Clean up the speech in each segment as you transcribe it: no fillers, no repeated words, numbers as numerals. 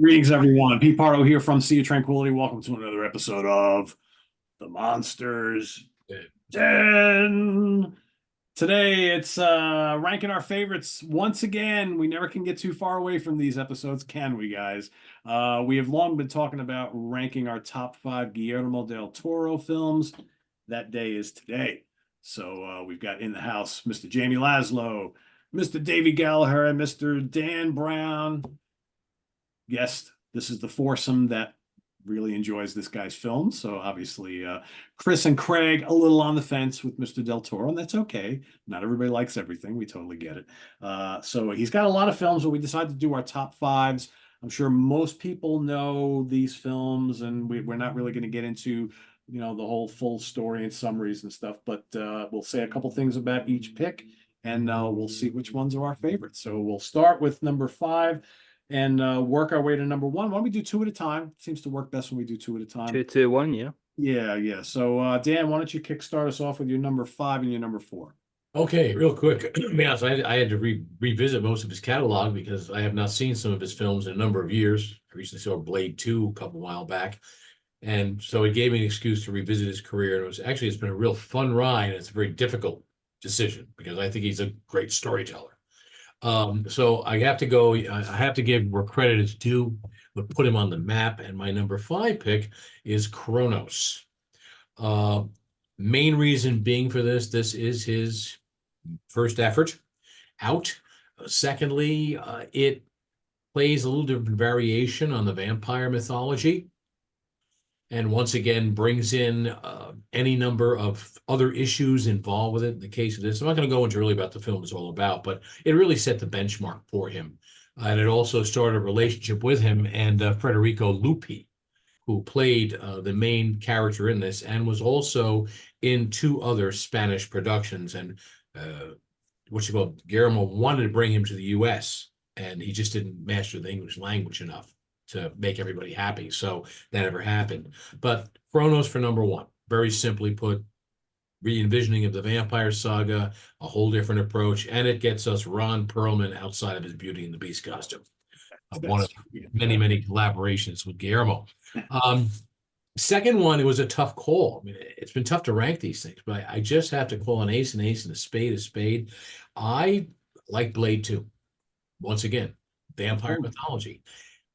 Greetings, everyone. Pete Pardo here from Sea of Tranquility. Welcome to another episode of The Monsters Den. Today, it's ranking our favorites. Once again, we never can get too far away from these episodes, can we, guys? We have long been talking about ranking our top five Guillermo Del Toro films. That day is today. So we've got in the house Mr. Jamie Laszlo, Mr. Davey Gallagher, and Mr. Dan Brown. Yes, this is the foursome that really enjoys this guy's films. So obviously, Chris and Craig a little on the fence with Mr. Del Toro, and that's okay. Not everybody likes everything. We totally get it. So he's got a lot of films, but we decided to do our top fives. I'm sure most people know these films, and we're not really going to get into the whole full story and summaries and stuff. But we'll say a couple things about each pick, and we'll see which ones are our favorites. So we'll start with number five and work our way to number one. Why don't we do two at a time? Seems to work best when we do two at a time. 2-2-1, yeah. Yeah. So Dan, why don't you kickstart us off with your number five and your number four? Okay, real quick. To be honest, I had to revisit most of his catalog because I have not seen some of his films in a number of years. I recently saw Blade 2 a couple while back. And so it gave me an excuse to revisit his career. And it's been a real fun ride. And it's a very difficult decision because I think he's a great storyteller. So I have to give where credit is due, but put him on the map. And my number five pick is Kronos. Main reason being for this is his first effort out. Secondly, it plays a little different variation on the vampire mythology. And once again, brings in any number of other issues involved with it. In the case of this, I'm not going to go into really about the film is all about, but it really set the benchmark for him. And it also started a relationship with him and Federico Lupi, who played the main character in this and was also in two other Spanish productions. And Guillermo wanted to bring him to the U.S., and he just didn't master the English language enough to make everybody happy. So that never happened. But Kronos for number one, very simply put, re-envisioning of the vampire saga, a whole different approach, and it gets us Ron Perlman outside of his Beauty and the Beast costume. One of many collaborations with Guillermo. Second one, it was a tough call. I mean, it's been tough to rank these things, but I just have to call an ace and a spade a spade. I like Blade 2. Once again, vampire mythology.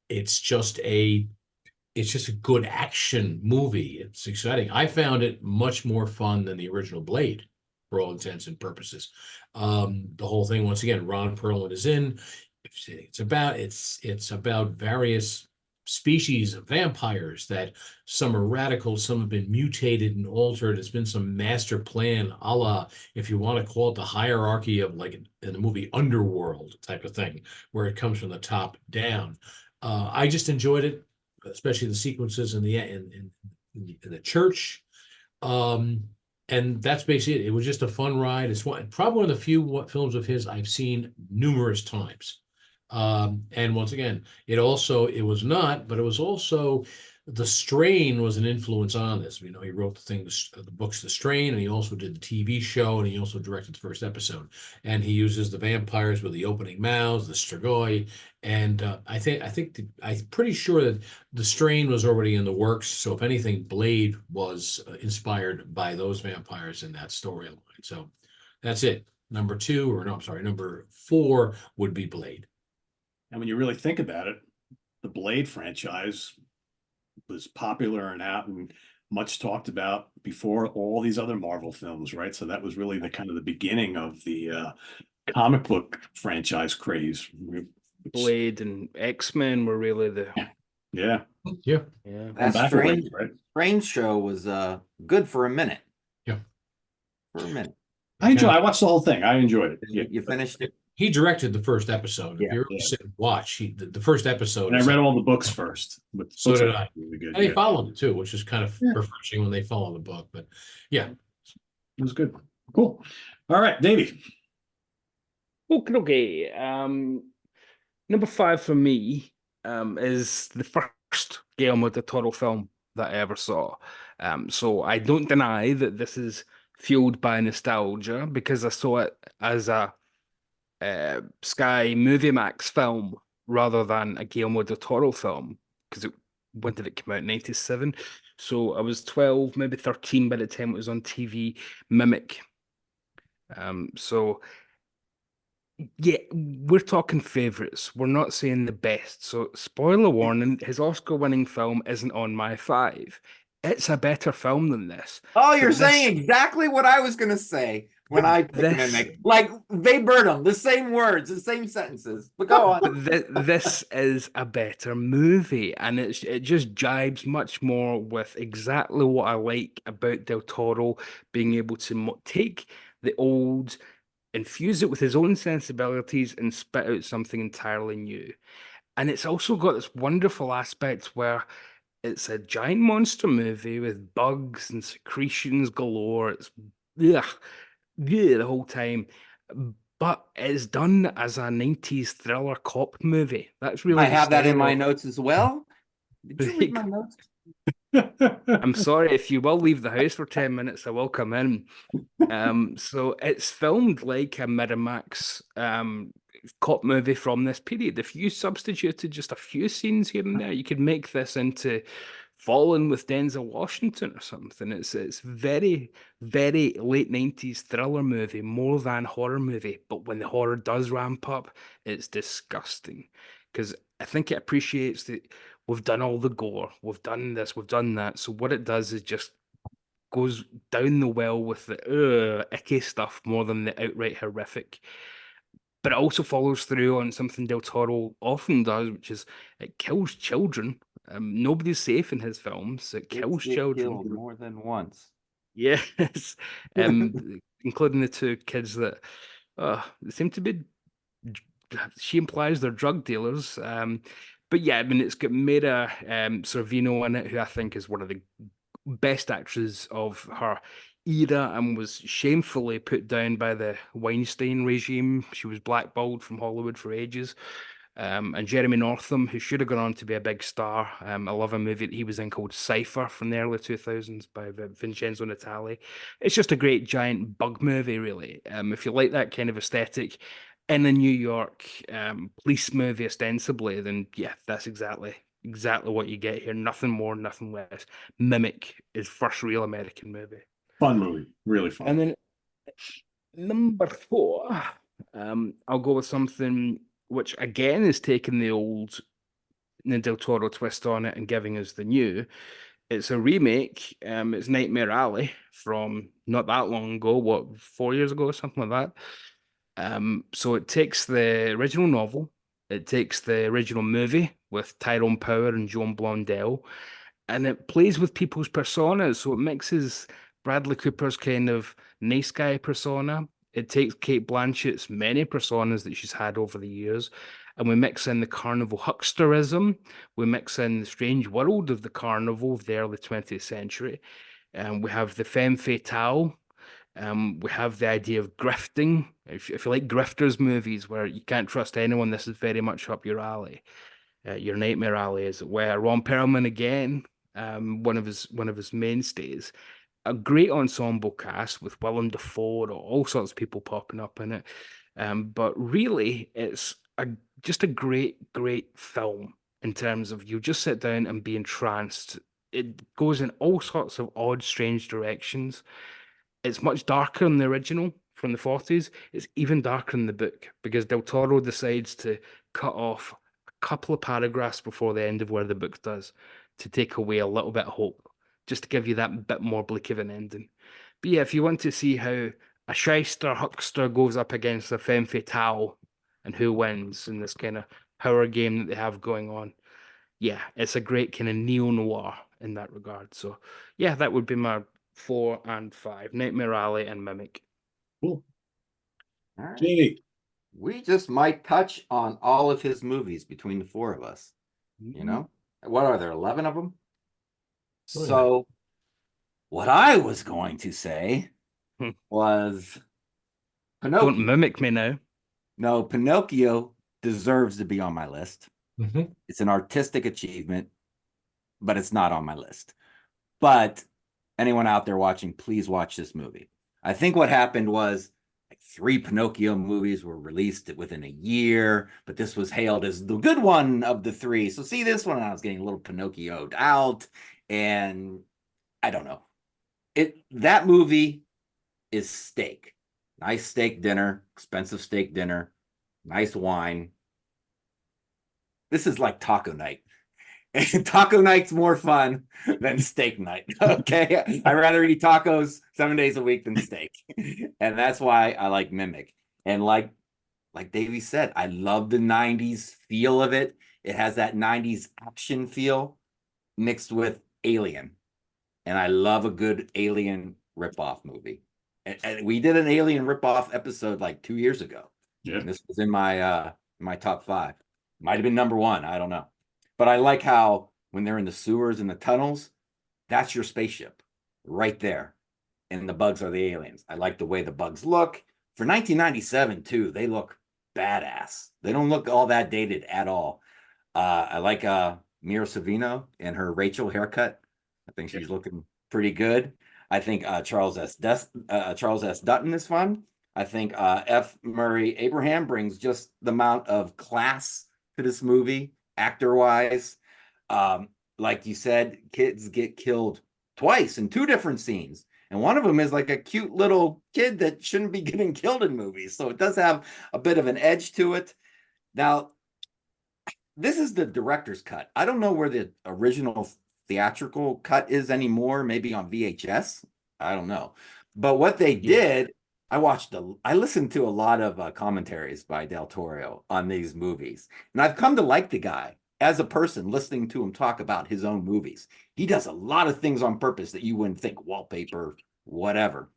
It's just a good action movie. It's exciting. I found it much more fun than the original Blade, for all intents and purposes. The whole thing, once again, Ron Perlman is in. It's about various species of vampires that some are radical, some have been mutated and altered. It's been some master plan, a la, if you want to call it the hierarchy of, like in the movie Underworld type of thing, where it comes from the top down. I just enjoyed it, especially the sequences in the church. And that's basically it. It was just a fun ride. It's probably one of the few films of his I've seen numerous times. And once again, it was also The Strain was an influence on this. You know, he wrote the books The Strain, and he also did the TV show, and he also directed the first episode. And he uses the vampires with the opening mouths, the strigoi, and I'm pretty sure that The Strain was already in the works. So if anything, Blade was inspired by those vampires in that storyline. So that's it. Number four would be Blade. And when you really think about it, the Blade franchise was popular and out and much talked about before all these other Marvel films, right? So that was really the kind of the beginning of the comic book franchise craze. Blade and X-Men were really the yeah. That Strange show was good for a minute. Yeah, for a minute. I watched the whole thing. I enjoyed it. Yeah. You finished it? He directed the first episode. If you ever sit and watch, the first episode. And I read all the books first. So did I. Really good. And they followed it too, which is kind of refreshing when they follow the book. But yeah, it was good. Cool. All right, Davey. Okay. Number five for me is the first Guillermo del Toro film that I ever saw. So I don't deny that this is fueled by nostalgia because I saw it as a Sky Movie Max film rather than a Guillermo Del Toro film, because when did it come out? 97. So I was 12, maybe 13 by the time it was on TV. Mimic. So yeah, we're talking favorites. We're not saying the best. So spoiler warning, his Oscar-winning film isn't on my five. It's a better film than this. Oh, you're But saying exactly what I was going to say when I picked this Mimic. Like, verbatim, the same words, the same sentences. But go on. But this is a better movie, and it just jibes much more with exactly what I like about Del Toro being able to take the old, infuse it with his own sensibilities, and spit out something entirely new. And it's also got this wonderful aspect where it's a giant monster movie with bugs and secretions galore. It's ugh, the whole time. But it's done as a 90s thriller cop movie. That's I really the have that in style my of notes as well. Did you read my notes? I'm sorry if you will leave the house for 10 minutes, I will come in. So it's filmed like a Miramax cop movie from this period. If you substituted just a few scenes here and there, you could make this into Fallen with Denzel Washington or something. It's very, very late 90s thriller movie, more than horror movie. But when the horror does ramp up, it's disgusting. Because I think it appreciates that we've done all the gore, we've done this, we've done that. So what it does is just goes down the well with the icky stuff more than the outright horrific. But it also follows through on something Del Toro often does, which is it kills children. Nobody's safe in his films. It kills Get children. killed more than once. Yes, including the two kids that seem to be. She implies they're drug dealers. But yeah, I mean, it's got Mira Sorvino in it, who I think is one of the best actress of her era and was shamefully put down by the Weinstein regime. She was blackballed from Hollywood for ages. And Jeremy Northam, who should have gone on to be a big star. I love a movie that he was in called Cypher from the early 2000s by Vincenzo Natali. It's just a great giant bug movie, really. If you like that kind of aesthetic in a New York police movie, ostensibly, then yeah, that's exactly what you get here. Nothing more, nothing less. Mimic is first real American movie. Fun movie, really fun. And then number four, I'll go with something which again is taking the old Del Toro twist on it and giving us the new. It's a remake. It's Nightmare Alley from not that long ago, what, 4 years ago or something like that. So it takes the original novel, it takes the original movie with Tyrone Power and Joan Blondell, and it plays with people's personas. So it mixes Bradley Cooper's kind of nice guy persona. It takes Kate Blanchett's many personas that she's had over the years, and we mix in the carnival hucksterism. We mix in the strange world of the carnival of the early 20th century. And we have the femme fatale. We have the idea of grifting. If you like grifters movies where you can't trust anyone, this is very much up your alley. Your Nightmare Alley, as it were. Ron Perlman again, one of his mainstays. A great ensemble cast with Willem Dafoe and all sorts of people popping up in it. But really, it's just a great, great film in terms of you just sit down and be entranced. It goes in all sorts of odd, strange directions. It's much darker than the original from the 40s. It's even darker in the book because Del Toro decides to cut off a couple of paragraphs before the end of where the book does to take away a little bit of hope, just to give you that bit more bleak of an ending. But yeah, if you want to see how a shyster huckster goes up against a femme fatale and who wins in this kind of power game that they have going on, yeah, it's a great kind of neo-noir in that regard. So yeah, that would be my 4 and 5: Nightmare Alley and Mimic. Cool. All right. Jamie. We just might touch on all of his movies between the four of us. You know, what are there, 11 of them? Oh, yeah. So, what I was going to say Hmm. was Don't Pinocchio. mimic me now. No, Pinocchio deserves to be on my list. Mhm. It's an artistic achievement, but it's not on my list. But anyone out there watching, please watch this movie. I think what happened was I like 3 Pinocchio movies were released within a year, but this was hailed as the good one of the 3. So see this one, I was getting a little Pinocchioed out, and I don't know. That movie is steak. Nice steak dinner, expensive steak dinner, nice wine. This is like taco night. Taco night's more fun than steak night. Okay. I'd rather eat tacos 7 days a week than steak. And that's why I like Mimic. And like Davey said, I love the 90s feel of it. It has that 90s action feel mixed with Alien. And I love a good Alien ripoff movie. And we did an Alien ripoff episode like 2 years ago. Yeah. And this was in my top 5. Might have been number 1. I don't know. But I like how when they're in the sewers and the tunnels, that's your spaceship right there. And the bugs are the aliens. I like the way the bugs look. For 1997, too, they look badass. They don't look all that dated at all. I like Mira Sorvino and her Rachel haircut. I think she's looking pretty good. I think Charles S. Dutton is fun. I think F. Murray Abraham brings just the amount of class to this movie, actor-wise. Like you said, kids get killed twice in 2 different scenes. And one of them is like a cute little kid that shouldn't be getting killed in movies. So it does have a bit of an edge to it. Now, this is the director's cut. I don't know where the original theatrical cut is anymore, maybe on VHS. I don't know. But what they did, I listened to a lot of commentaries by Del Toro on these movies. And I've come to like the guy as a person listening to him talk about his own movies. He does a lot of things on purpose that you wouldn't think, wallpaper, whatever.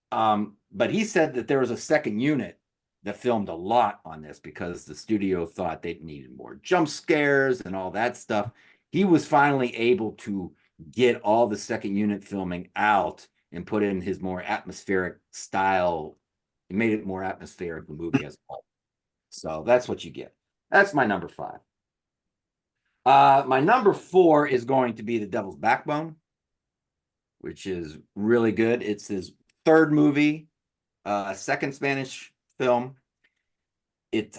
But he said that there was a second unit that filmed a lot on this because the studio thought they needed more jump scares and all that stuff. He was finally able to get all the second unit filming out and put in his more atmospheric style. It made it more atmospheric, the movie as a whole. So that's what you get. That's my number 5. My number 4 is going to be The Devil's Backbone, which is really good. It's his 3rd movie, second Spanish film. It's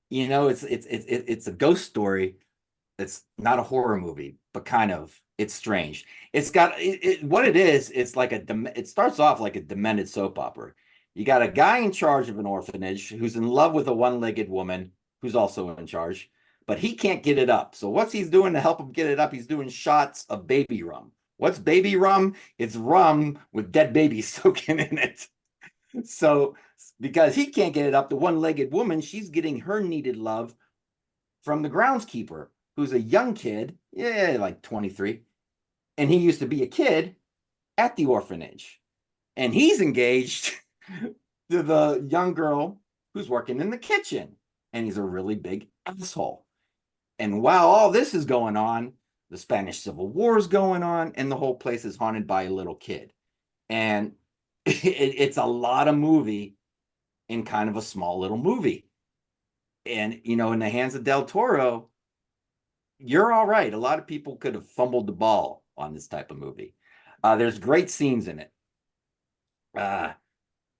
it's a ghost story. It's not a horror movie, but kind of. It's strange. It's got what it is. It's like it starts off like a demented soap opera. You got a guy in charge of an orphanage who's in love with a one-legged woman who's also in charge, but he can't get it up. So what's he's doing to help him get it up? He's doing shots of baby rum. What's baby rum? It's rum with dead babies soaking in it. So because he can't get it up, the one-legged woman, she's getting her needed love from the groundskeeper, who's a young kid, like 23. And he used to be a kid at the orphanage. And he's engaged to the young girl who's working in the kitchen. And he's a really big asshole. And while all this is going on, the Spanish Civil War is going on, and the whole place is haunted by a little kid. And it's a lot of movie in kind of a small little movie. And, in the hands of Del Toro, you're all right. A lot of people could have fumbled the ball on this type of movie. There's great scenes in it.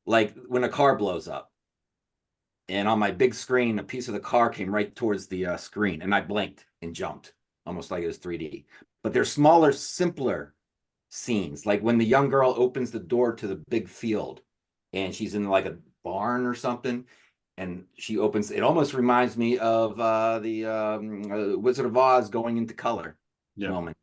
Like when a car blows up. And on my big screen, a piece of the car came right towards the screen. And I blinked and jumped, almost like it was 3D. But there's smaller, simpler scenes. Like when the young girl opens the door to the big field. And she's in like a barn or something. And she opens, it almost reminds me of the Wizard of Oz going into color moment.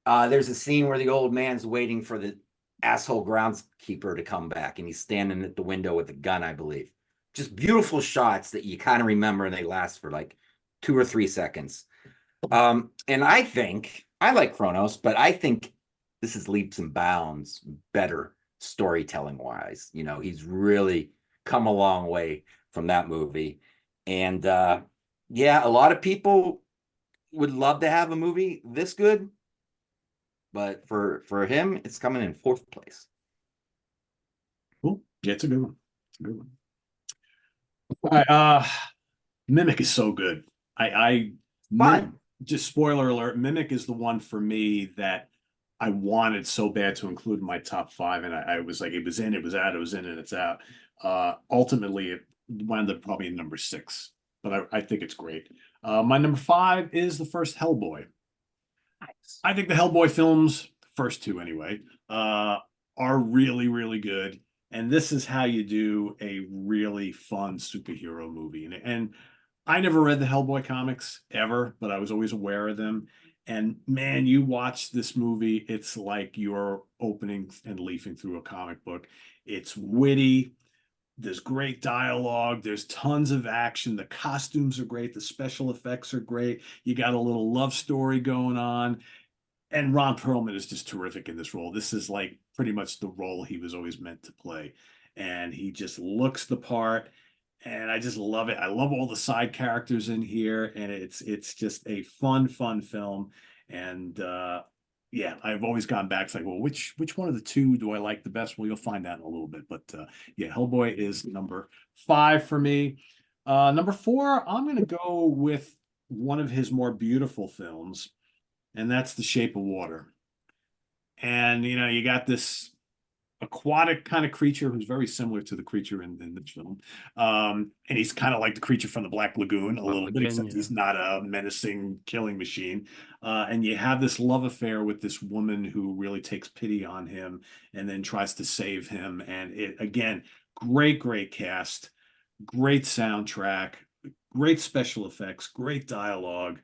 There's a scene where the old man's waiting for the asshole groundskeeper to come back, and he's standing at the window with a gun, I believe. Just beautiful shots that you kind of remember, and they last for like 2 or 3 seconds. And I think, I like Kronos, but I think this is leaps and bounds better storytelling wise. He's really come a long way from that movie. And a lot of people would love to have a movie this good, but for him, it's coming in 4th place. Cool. Yeah, it's a good one. It's a good one. All right, Mimic is so good. Fun. Just spoiler alert, Mimic is the one for me that I wanted so bad to include in my top five, and I was like, it was in, it was out, it was in, and it's out. Ultimately, it wound up probably in number six, but I think it's great. My number five is the first Hellboy. Nice. I think the Hellboy films, first two anyway, are really, really good. And this is how you do a really fun superhero movie. And I never read the Hellboy comics ever, but I was always aware of them. And man, you watch this movie, it's like you're opening and leafing through a comic book. It's witty. There's great dialogue. There's tons of action. The costumes are great. The special effects are great. You got a little love story going on. And Ron Perlman is just terrific in this role. This is like pretty much the role he was always meant to play. And he just looks the part. And I just love it. I love all the side characters in here. And it's just a fun, fun film. And yeah, I've always gone back. It's like, well, which one of the two do I like the best? Well, you'll find out in a little bit. But yeah, Hellboy is number five for me. Number four, I'm gonna go with one of his more beautiful films, and that's The Shape of Water. And you got this aquatic kind of creature who's very similar to the creature in this film. And he's kind of like the creature from the Black Lagoon a little bit, except he's not a menacing killing machine. And you have this love affair with this woman who really takes pity on him and then tries to save him. And it, again, great cast, great soundtrack, great special effects, great dialogue,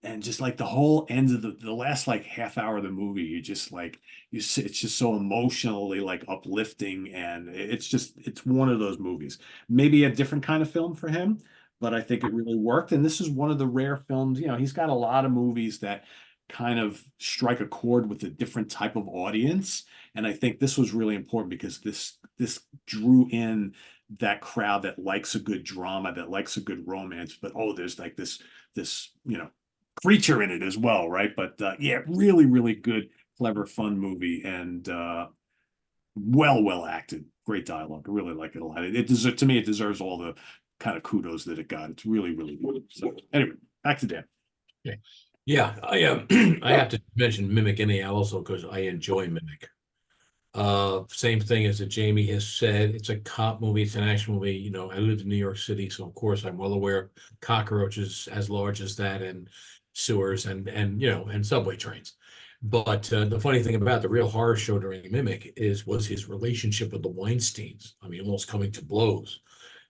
and just like the whole end of the last like half hour of the movie, you just like it's just so emotionally like uplifting, and it's one of those movies. Maybe a different kind of film for him, but I think it really worked. And this is one of the rare films. He's got a lot of movies that kind of strike a chord with a different type of audience, and I think this was really important because this drew in that crowd that likes a good drama, that likes a good romance, but there's like this creature in it as well, right? But yeah, really good, clever, fun movie, and well acted, great dialogue. I really like it a lot. It deserves, to me, it deserves all the kind of kudos that it got. It's really good. So anyway, back to Dan. Okay. Yeah, I I have to mention Mimic anyhow also because I enjoy Mimic. Same thing as that Jamie has said. It's a cop movie. It's an action movie. I lived in New York City, so of course I'm well aware of cockroaches as large as that, and sewers, and subway trains. But the funny thing about the real horror show during Mimic was his relationship with the Weinsteins. I mean, almost coming to blows.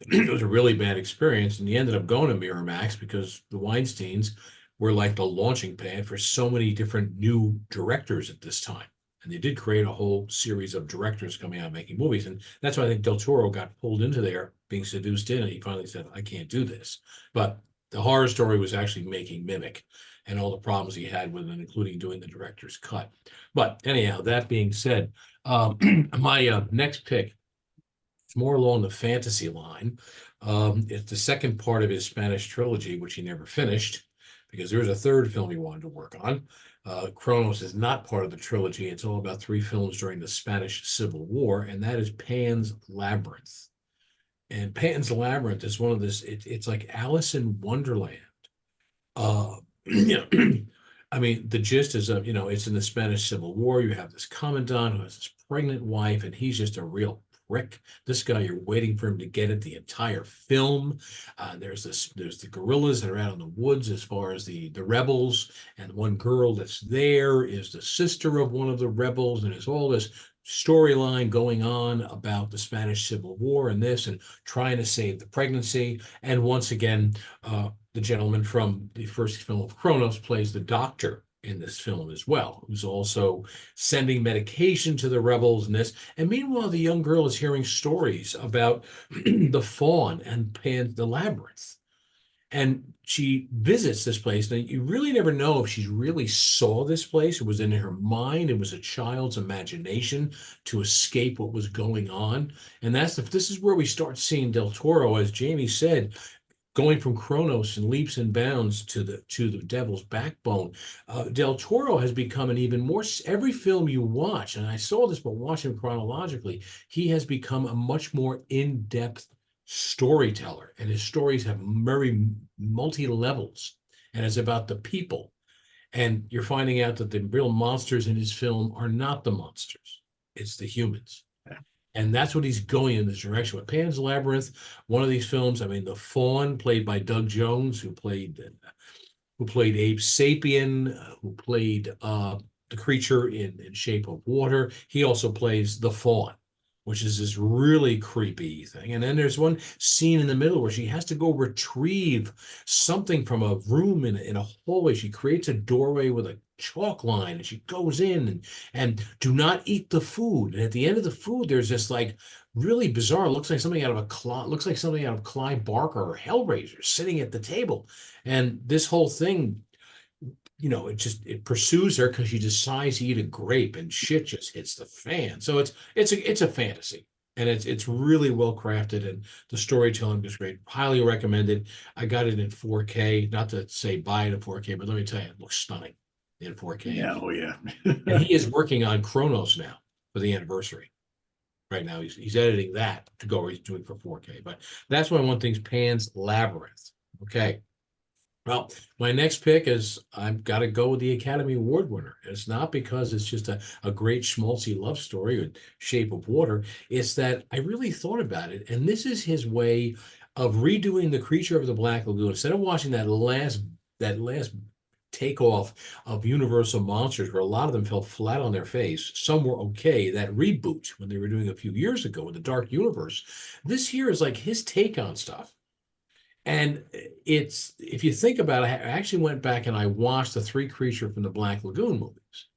It was a really bad experience, and he ended up going to Miramax because the Weinsteins were like the launching pad for so many different new directors at this time. And they did create a whole series of directors coming out making movies. And that's why I think Del Toro got pulled into there, being seduced in, and he finally said, I can't do this. But the horror story was actually making Mimic and all the problems he had with it, including doing the director's cut. But anyhow, that being said, my next pick is more along the fantasy line. It's the second part of his Spanish trilogy, which he never finished because there was a third film he wanted to work on. Kronos is not part of the trilogy. It's all about three films during the Spanish Civil War, and that is Pan's Labyrinth. And Pan's Labyrinth is one of this, it's like Alice in Wonderland. Uh, I mean, the gist is it's in the Spanish Civil War. You have this commandant who has this pregnant wife, and he's just a real prick. This guy, you're waiting for him to get it the entire film. There's the guerrillas that are out in the woods as far as the rebels, and one girl that's there is the sister of one of the rebels, and there's all this storyline going on about the Spanish Civil War and this, and trying to save the pregnancy. And once again, the gentleman from the first film of Kronos plays the doctor in this film as well, who's also sending medication to the rebels and this. And meanwhile, the young girl is hearing stories about the faun and the labyrinth. And she visits this place. Now, you really never know if she really saw this place. It was in her mind. It was a child's imagination to escape what was going on. And this is where we start seeing Del Toro, as Jamie said, going from Kronos and leaps and bounds to the Devil's Backbone. Del Toro has become an even more, every film you watch, and I saw this but watching him chronologically, he has become a much more in-depth storyteller, and his stories have very multi levels, and it's about the people. And you're finding out that the real monsters in his film are not the monsters, it's the humans. And that's what he's going in this direction with Pan's Labyrinth. One of these films, I mean, the Faun, played by Doug Jones, who played Abe Sapien, who played the creature in Shape of Water. He also plays the Faun, which is this really creepy thing. And then there's one scene in the middle where she has to go retrieve something from a room in a hallway. She creates a doorway with a chalk line, and she goes in and do not eat the food. And at the end of the food, there's this like really bizarre, looks like something out of looks like something out of Clive Barker or Hellraiser sitting at the table. And this whole thing, it pursues her because she decides to eat a grape, and shit just hits the fan. So it's a fantasy, and it's really well crafted, and the storytelling is great. Highly recommended. I got it in 4K. Not to say buy it in 4K, but let me tell you, it looks stunning in 4K. Yeah, oh yeah. And he is working on Chronos now for the anniversary. Right now, he's editing that to go. He's doing for 4K, but that's why one thing's Pan's Labyrinth. Okay. Well, my next pick is I've got to go with the Academy Award winner. It's not because it's just a great schmaltzy love story with Shape of Water. It's that I really thought about it, and this is his way of redoing The Creature of the Black Lagoon. Instead of watching that last takeoff of Universal Monsters, where a lot of them fell flat on their face, some were okay. That reboot when they were doing a few years ago with the Dark Universe, this here is like his take on stuff. And if you think about it, I actually went back and I watched the three Creature from the Black Lagoon movies.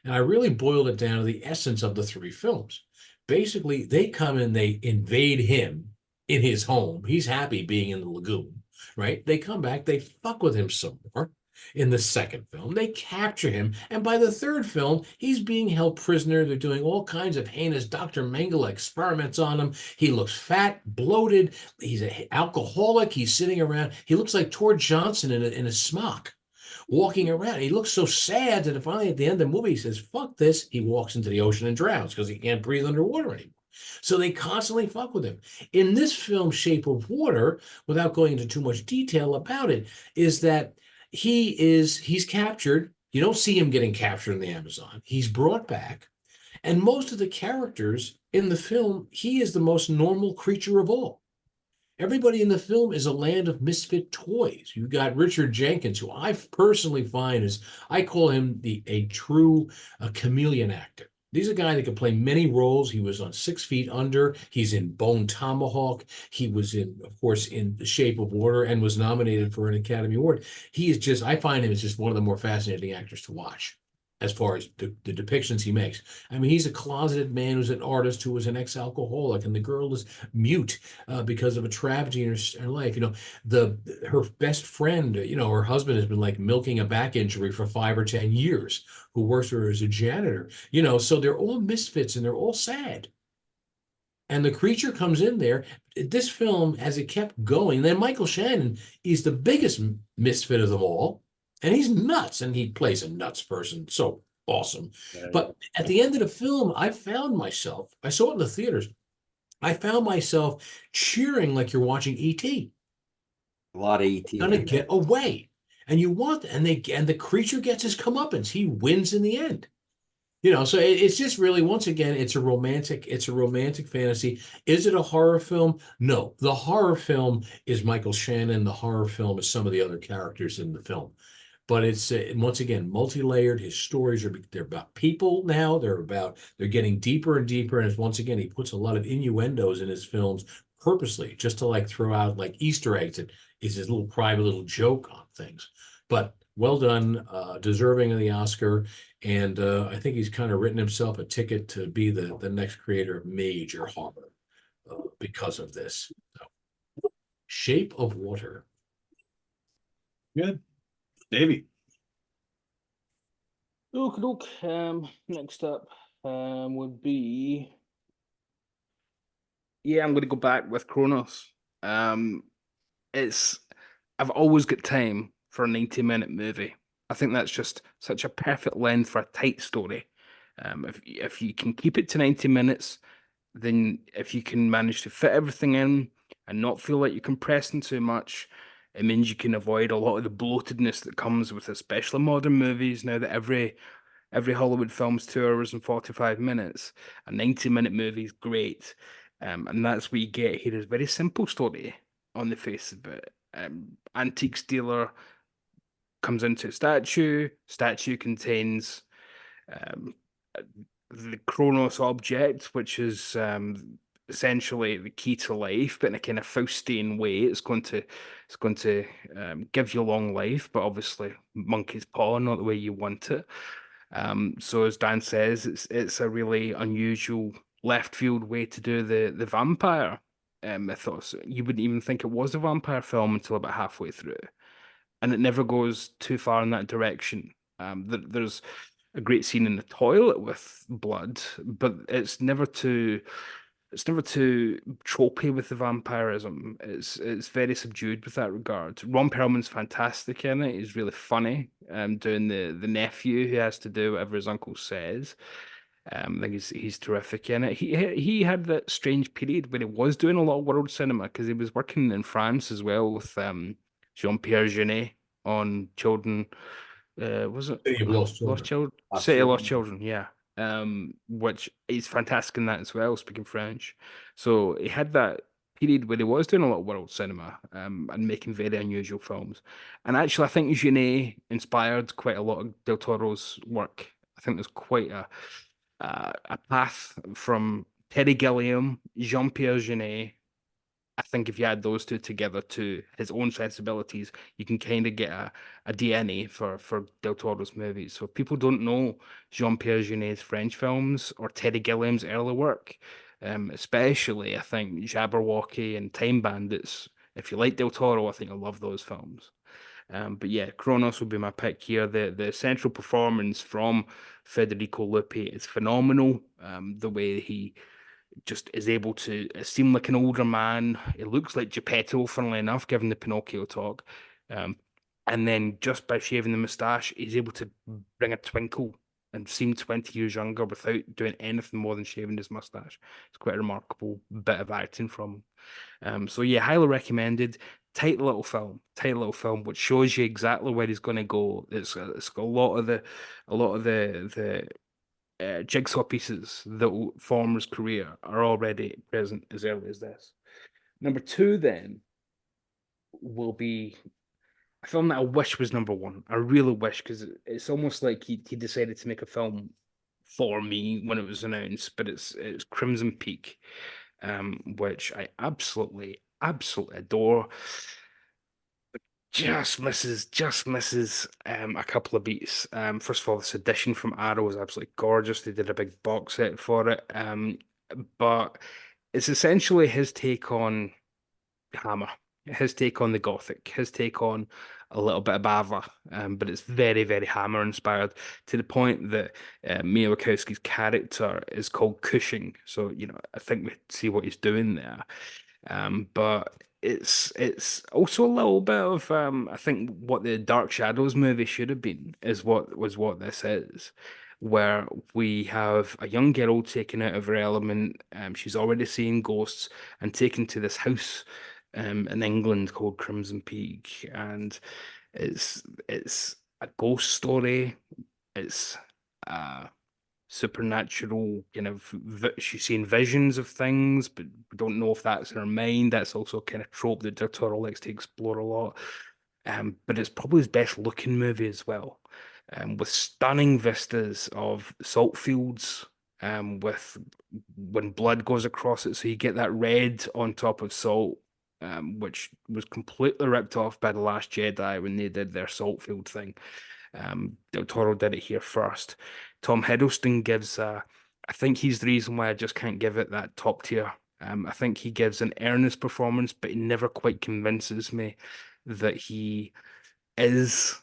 And I really boiled it down to the essence of the three films. Basically, they come and they invade him in his home. He's happy being in the lagoon, right? They come back, they fuck with him some more. In the second film, they capture him, and by the third film, he's being held prisoner. They're doing all kinds of heinous Dr. Mengele experiments on him. He looks fat, bloated. He's an alcoholic. He's sitting around. He looks like Tor Johnson in a smock, walking around. He looks so sad that finally at the end of the movie, he says, fuck this. He walks into the ocean and drowns because he can't breathe underwater anymore. So they constantly fuck with him. In this film, Shape of Water, without going into too much detail about it, is that he's captured. You don't see him getting captured in the Amazon. He's brought back. And most of the characters in the film, he is the most normal creature of all. Everybody in the film is a land of misfit toys. You got Richard Jenkins, who I personally find I call him a true chameleon actor. He's a guy that can play many roles. He was on 6 Feet Under. He's in Bone Tomahawk. He was of course, in The Shape of Water and was nominated for an Academy Award. I find him as just one of the more fascinating actors to watch as far as the depictions he makes. I mean, he's a closeted man who's an artist who was an ex-alcoholic, and the girl is mute because of a tragedy in her life. Her best friend, her husband has been like milking a back injury for 5 or 10 years, who works for her as a janitor. So they're all misfits and they're all sad. And the creature comes in there. This film, as it kept going, then Michael Shannon is the biggest misfit of them all. And he's nuts, and he plays a nuts person. So awesome. But at the end of the film, I saw it in the theaters. I found myself cheering like you're watching E.T. A lot of ET. Gonna get away. And you want, and the creature gets his comeuppance. He wins in the end. So it's just really, once again, it's a romantic fantasy. Is it a horror film? No. The horror film is Michael Shannon. The horror film is some of the other characters in the film. But it's once again multi-layered. His stories they're about people now. They're getting deeper and deeper. And once again, he puts a lot of innuendos in his films purposely, just to like throw out like Easter eggs. It is his little private little joke on things. But well done, deserving of the Oscar. And I think he's kind of written himself a ticket to be the next creator of major horror because of this. So, Shape of Water. Good. Davey. Look. Next up would be, I'm going to go back with Chronos. I've always got time for a 90-minute movie. I think that's just such a perfect length for a tight story. If you can keep it to 90 minutes, then if you can manage to fit everything in and not feel like you're compressing too much, It means you can avoid a lot of the bloatedness that comes with especially modern movies now that every Hollywood film's 2 hours and 45 minutes. A 90-minute movie is great. And that's what you get here is a very simple story on the face of it. Antique dealer comes into a statue contains um, the Chronos object, which is essentially the key to life, but in a kind of Faustian way. It's going to give you long life, but obviously monkey's paw, not the way you want it. So as Dan says, it's a really unusual left field way to do the vampire mythos. You wouldn't even think it was a vampire film until about halfway through, and it never goes too far in that direction. There's a great scene in the toilet with blood, but it's never too tropey with the vampirism. It's very subdued with that regard. Ron Perlman's fantastic in it. He's really funny. Doing the nephew who has to do whatever his uncle says. I think he's terrific in it. He had that strange period where he was doing a lot of world cinema because he was working in France as well with Jean-Pierre Jeunet on Children. Was it City of Lost Lost Children. Children? Lost City of Lost Children. Children, yeah. Which he's fantastic in that as well, speaking French. So he had that period where he was doing a lot of world cinema, and making very unusual films. And actually, I think Genet inspired quite a lot of Del Toro's work. I think there's quite a path from Terry Gilliam, Jean-Pierre Genet. I think if you add those two together to his own sensibilities, you can kind of get a DNA for Del Toro's movies. So if people don't know Jean-Pierre Jeunet's French films or Terry Gilliam's early work, especially I think Jabberwocky and Time Bandits, if you like Del Toro, I think you'll love those films. But yeah, Kronos would be my pick here. The central performance from Federico Lupi is phenomenal. The way he just is able to seem like an older man. It looks like Geppetto, funnily enough, given the Pinocchio talk. Um, and then just by shaving the moustache, he's able to bring a twinkle and seem 20 years younger without doing anything more than shaving his mustache. It's quite a remarkable bit of acting from him. So yeah, highly recommended. Tight little film, which shows you exactly where he's going to go. It's got a lot of the jigsaw pieces that will form his career are already present as early as this. Number two, then, will be a film that I wish was number one. I really wish, because it's almost like he decided to make a film for me when it was announced, but it's Crimson Peak, which I absolutely adore. Just misses a couple of beats. First of all, this edition from Arrow is absolutely gorgeous. They did a big box set for it. But it's essentially his take on Hammer, his take on the Gothic, his take on a little bit of Bava. But it's very, very Hammer inspired to the point that Mia Wachowski's character is called Cushing. So, I think we see what he's doing there. But it's also a little bit of I think what the Dark Shadows movie should have been is what this is, where we have a young girl taken out of her element. She's already seeing ghosts and taken to this house in England called Crimson Peak, and it's a ghost story. It's supernatural kind of she's seeing visions of things, but we don't know if that's in her mind. That's also a kind of trope that Del Toro likes to explore a lot. But it's probably his best looking movie as well, with stunning vistas of salt fields, with when blood goes across it, so you get that red on top of salt, which was completely ripped off by The Last Jedi when they did their salt field thing. Del Toro did it here first. Tom Hiddleston gives I think he's the reason why I just can't give it that top tier. I think he gives an earnest performance, but he never quite convinces me that he is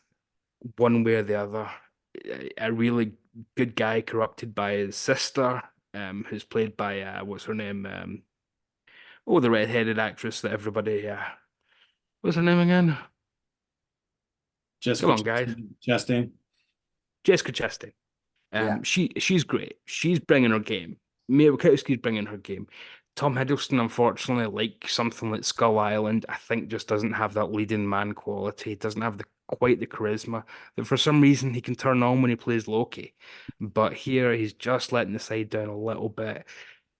one way or the other. A really good guy corrupted by his sister, who's played by what's her name? The red-headed actress that everybody what's her name again? Come Jessica on, guys. Chastain. Jessica Chastain. Yeah. She's great. She's bringing her game. Mia Wachowski's bringing her game. Tom Hiddleston, unfortunately, like something like Skull Island, I think just doesn't have that leading man quality. He doesn't have quite the charisma that for some reason he can turn on when he plays Loki. But here he's just letting the side down a little bit.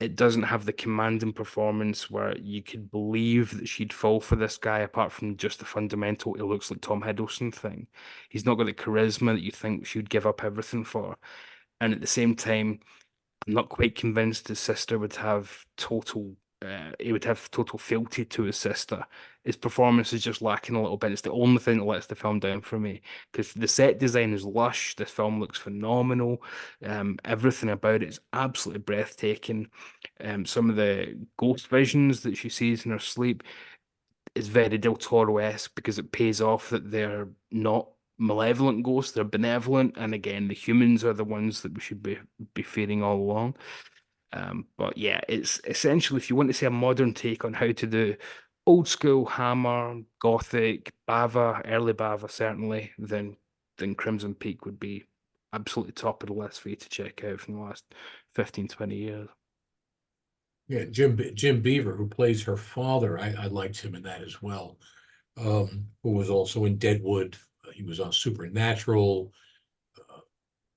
It doesn't have the commanding performance where you could believe that she'd fall for this guy, apart from just the fundamental, it looks like Tom Hiddleston thing. He's not got the charisma that you think she would give up everything for. And at the same time, I'm not quite convinced his sister would have total. He would have total fealty to his sister. His performance is just lacking a little bit. It's the only thing that lets the film down for me because the set design is lush. The film looks phenomenal. Everything about it is absolutely breathtaking. Some of the ghost visions that she sees in her sleep is very Del Toro-esque because it pays off that they're not malevolent ghosts, they're benevolent, and again, the humans are the ones that we should be fearing all along. But yeah, it's essentially if you want to see a modern take on how to do old school Hammer, Gothic, Bava, early Bava certainly, then Crimson Peak would be absolutely top of the list for you to check out from the last 15, 20 years. Yeah, Jim Beaver, who plays her father, I liked him in that as well. Who was also in Deadwood. He was on Supernatural,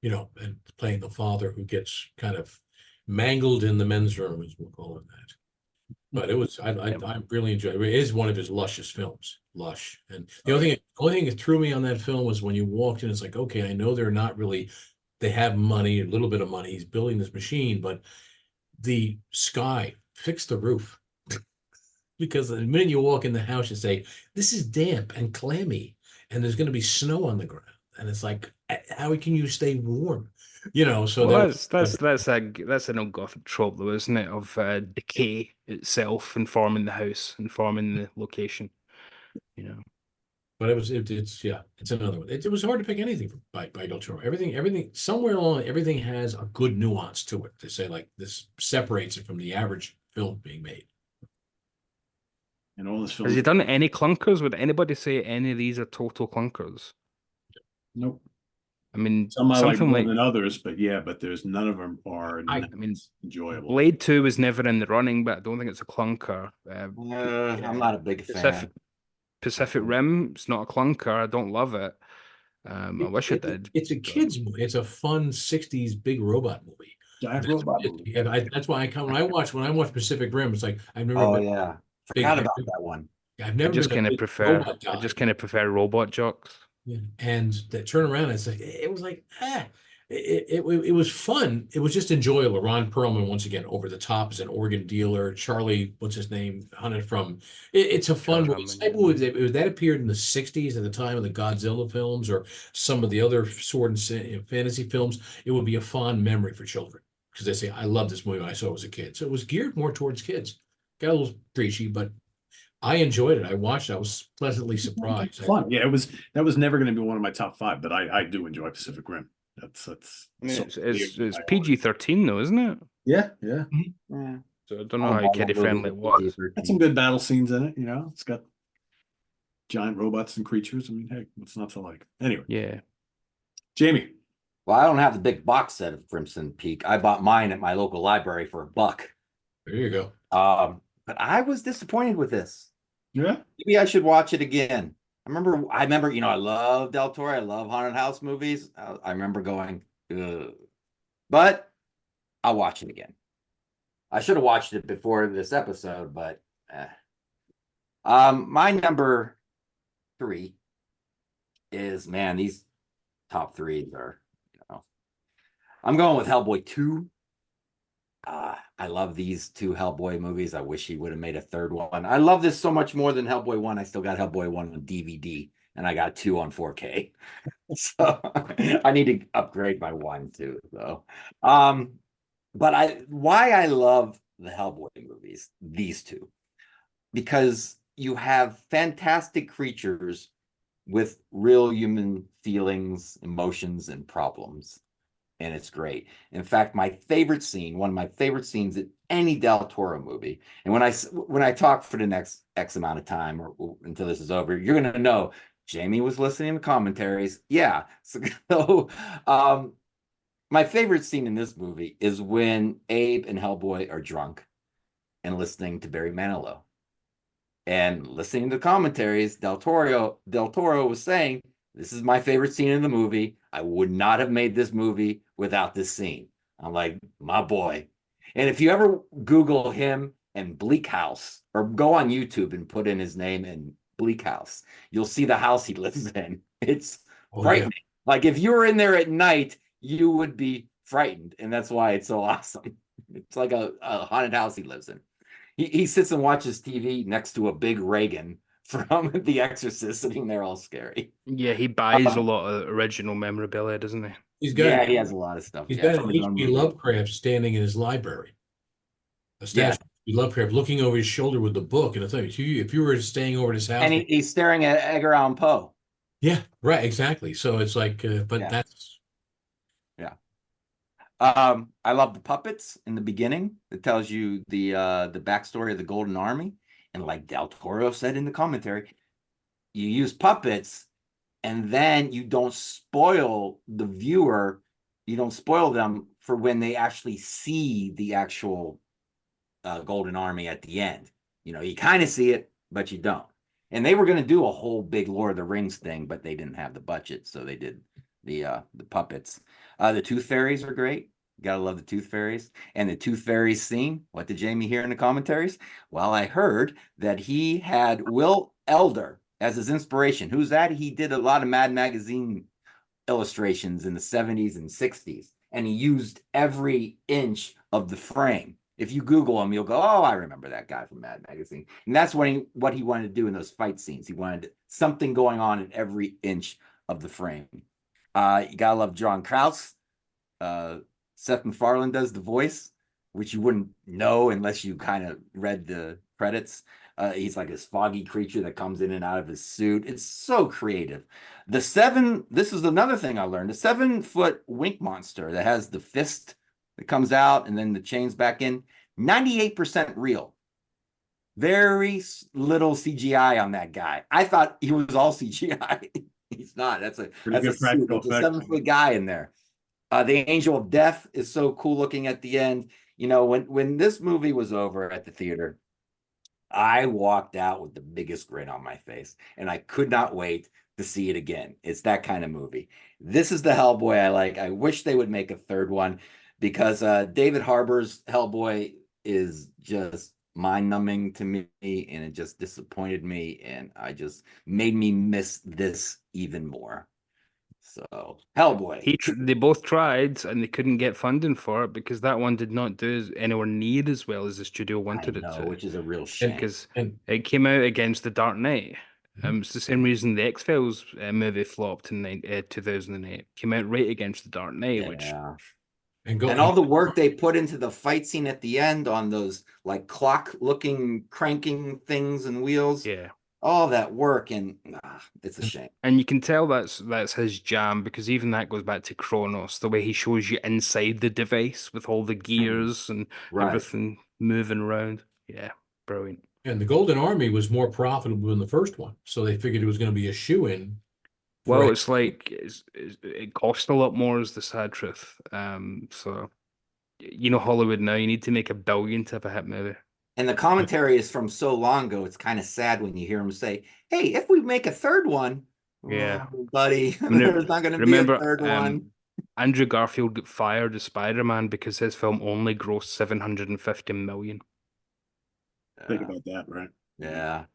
and playing the father who gets kind of mangled in the men's room, as we'll call it that. But it was I really enjoyed it. It is one of his luscious films, lush. And the only thing that threw me on that film was when you walked in, it's like, okay, I know they're not really, they have money, a little bit of money. He's building this machine, but the sky, fix the roof. Because the minute you walk in the house, you say, this is damp and clammy, and there's going to be snow on the ground. And it's like, how can you stay warm? So Well, that that's an old Gothic trope, though, isn't it? Of decay itself informing the house, informing the location. You know. but it's another one. It was hard to pick anything by Del Toro. Everything somewhere along, everything has a good nuance to it. To say like this separates it from the average film being made. And all this Has film. he done any clunkers? Would anybody say any of these are total clunkers? Nope. I mean, Some I like something more like than others, but yeah, but there's none of them are I mean, enjoyable. Blade 2 was never in the running, but I don't think it's a clunker. I'm not a big fan. Pacific Rim, it's not a clunker. I don't love it. I wish I did. It's a kids movie. It's a fun '60s big robot movie. Giant robot movie. That's why when I watch Pacific Rim, it's like I've never Oh been yeah, big. forgot about that one. I've never been a big robot guy. I just kind of prefer robot jocks. Yeah. And that turnaround, it's like it was like it was fun. It was just enjoyable. Ron Perlman once again over the top as an organ dealer. Charlie, what's his name, hunted from. It's a fun movie. That appeared in the '60s at the time of the Godzilla films or some of the other sword and fantasy films. It would be a fond memory for children because they say, "I love this movie when I saw it as a kid." So it was geared more towards kids. Got a little preachy, but I enjoyed it. I watched it. I was pleasantly surprised. Fun. Yeah, that was never going to be one of my top five, but I do enjoy Pacific Rim. That's I mean, it's PG-13 though, isn't it? Yeah. Yeah. So I don't know how kid friendly it was. Got some good battle scenes in it, it's got giant robots and creatures. I mean, hey, what's not to like? Anyway. Yeah. Jamie. Well, I don't have the big box set of Crimson Peak. I bought mine at my local library for $1. There you go. But I was disappointed with this. Yeah. Maybe I should watch it again. I remember, I love Del Toro. I love haunted house movies. I remember going, ugh. But I'll watch it again. I should have watched it before this episode, but my number 3 is, man, these top 3s are, I'm going with Hellboy 2. I love these 2 Hellboy movies. I wish he would have made a third one. I love this so much more than Hellboy 1. I still got Hellboy 1 on DVD, and I got 2 on 4K. So I need to upgrade my 1 too. So, but why I love the Hellboy movies, these 2, because you have fantastic creatures with real human feelings, emotions, and problems. And it's great. In fact, one of my favorite scenes in any Del Toro movie, and when I talk for the next X amount of time or until this is over, you're going to know Jamie was listening to commentaries. Yeah. So my favorite scene in this movie is when Abe and Hellboy are drunk and listening to Barry Manilow. And listening to the commentaries, Del Toro was saying, "This is my favorite scene in the movie. I would not have made this movie without this scene." I'm like, my boy. And if you ever Google him and Bleak House, or go on YouTube and put in his name and Bleak House, you'll see the house he lives in. It's frightening. Like if you were in there at night, you would be frightened. And that's why it's so awesome. It's like a haunted house he lives in. He sits and watches TV next to a big Reagan from The Exorcist, sitting there all scary. Yeah, he buys a lot of original memorabilia, doesn't he? He's got He has a lot of stuff. he's Yeah, got from an his own H.P. movie. Lovecraft standing in his library. A statue of H.P. Lovecraft looking over his shoulder with the book. And I thought, if you were staying over at his house, And he's staring at Edgar Allan Poe. yeah, right, exactly. So it's like, but Yeah. that's I love the puppets in the beginning. It tells you the backstory of the Golden Army. And like Del Toro said in the commentary, you use puppets and then you don't spoil the viewer. You don't spoil them for when they actually see the actual Golden Army at the end. You know, you kind of see it, but you don't. And they were going to do a whole big Lord of the Rings thing, but they didn't have the budget, so they did the puppets. The Tooth Fairies are great. Gotta love the Tooth Fairies. And the Tooth Fairies scene. What did Jamie hear in the commentaries? Well, I heard that he had Will Elder as his inspiration. Who's that? He did a lot of Mad Magazine illustrations in the 70s and 60s, and he used every inch of the frame. If you Google him, you'll go, "Oh, I remember that guy from Mad Magazine." And that's what he wanted to do in those fight scenes. He wanted something going on in every inch of the frame. You gotta love John Krause. Seth MacFarlane does the voice, which you wouldn't know unless you kind of read the credits. He's like this foggy creature that comes in and out of his suit. It's so creative. This is another thing I learned. The 7-foot wink monster that has the fist that comes out and then the chains back in, 98% real. Very little CGI on that guy. I thought he was all CGI. He's not. That's a suit. It's a 7-foot guy in there. The Angel of Death is so cool looking at the end. You know, when this movie was over at the theater, I walked out with the biggest grin on my face, and I could not wait to see it again. It's that kind of movie. This is the Hellboy I like. I wish they would make a third one, because David Harbour's Hellboy is just mind-numbing to me, and it just disappointed me, and I just made me miss this even more. So Hellboy. They both tried and they couldn't get funding for it because that one did not do anywhere near as well as the studio wanted it to. Which is a real shame. Because it came out against The Dark Knight. It's the same reason the X-Files movie flopped in 2008. Came out right against The Dark Knight, which and all the work they put into the fight scene at the end on those like clock-looking cranking things and wheels. Yeah. All that work, and it's a shame. And you can tell that's his jam, because even that goes back to Kronos, the way he shows you inside the device with all the gears and everything moving around. Yeah, brilliant. And the Golden Army was more profitable than the first one, so they figured it was going to be a shoe-in. Well, it's like it cost a lot more, is the sad truth. So, you know, Hollywood now, you need to make $1 billion to have a hit movie. And the commentary is from so long ago, it's kind of sad when you hear him say, "Hey, if we make a third one," yeah, buddy, there's not going to be a third one. Andrew Garfield got fired as Spider-Man because his film only grossed $750 million. Think about that, right? Yeah,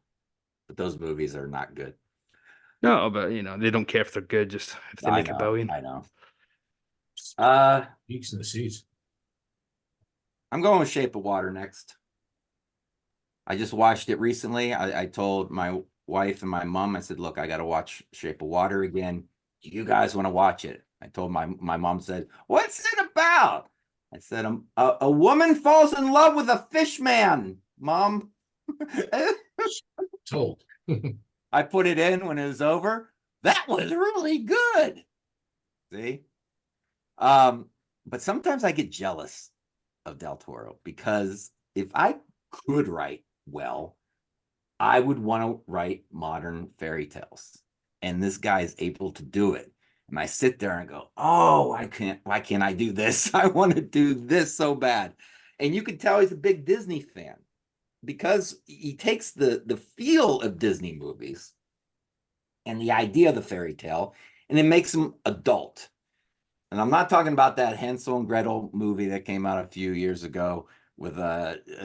but those movies are not good. No, but you know, they don't care if they're good, just if they make $1 billion. I know. Geeks in the seats. I'm going with Shape of Water next. I just watched it recently. I told my wife and my mom, I said, "Look, I got to watch Shape of Water again. Do you guys want to watch it?" I told my mom, said, "What's it about?" I said, a woman falls in love with a fish man, Mom." Told. I put it in when it was over. That was really good. See? But sometimes I get jealous of Del Toro, because if I could write well, I would want to write modern fairy tales. And this guy is able to do it. And I sit there and go, "Oh, why can't I do this? I want to do this so bad." And you can tell he's a big Disney fan. because he takes the feel of Disney movies and the idea of the fairy tale, and it makes them adult. And I'm not talking about that Hansel and Gretel movie that came out a few years ago with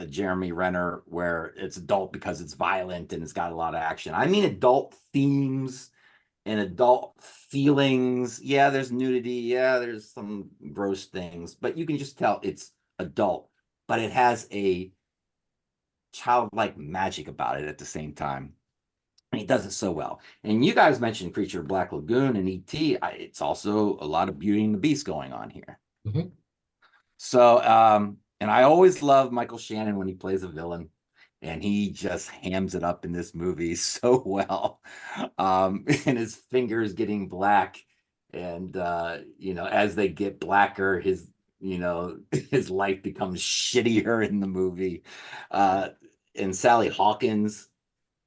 Jeremy Renner, where it's adult because it's violent and it's got a lot of action. I mean, adult themes and adult feelings. Yeah, there's nudity. Yeah, there's some gross things, but you can just tell it's adult, but it has a childlike magic about it at the same time. And he does it so well. And you guys mentioned Creature of Black Lagoon and E.T. It's also a lot of Beauty and the Beast going on here. Mhm. So, and I always love Michael Shannon when he plays a villain, and he just hams it up in this movie so well. And his fingers getting black, and as they get blacker, his his life becomes shittier in the movie. And Sally Hawkins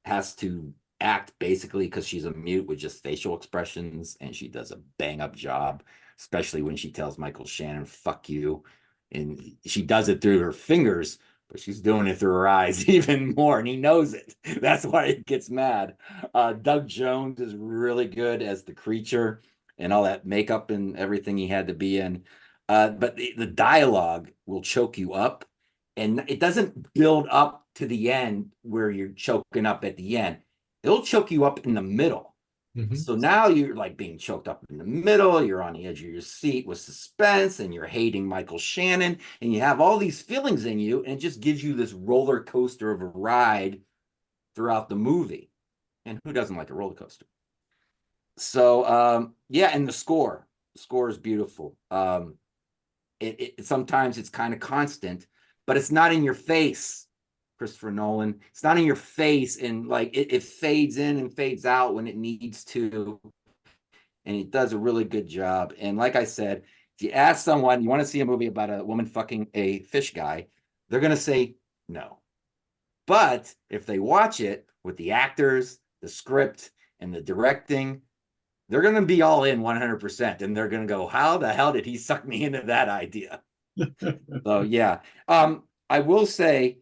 has to act basically because she's a mute with just facial expressions, and she does a bang up job, especially when she tells Michael Shannon, fuck you. And she does it through her fingers, but she's doing it through her eyes even more, and he knows it. That's why he gets mad. Doug Jones is really good as the creature and all that makeup and everything he had to be in. But the dialogue will choke you up, and it doesn't build up to the end where you're choking up at the end. It'll choke you up in the middle. Mhm. So now you're like being choked up in the middle. You're on the edge of your seat with suspense, and you're hating Michael Shannon, and you have all these feelings in you, and it just gives you this roller coaster of a ride throughout the movie. And who doesn't like a roller coaster? So yeah, and the score is beautiful. It sometimes it's kind of constant, but it's not in your face. Christopher Nolan, it's not in your face, and like it fades in and fades out when it needs to, and it does a really good job. And like I said, if you ask someone you want to see a movie about a woman fucking a fish guy, they're gonna say no. But if they watch it with the actors, the script, and the directing, they're going to be all in 100%, and they're going to go, how the hell did he suck me into that idea? So yeah, I will say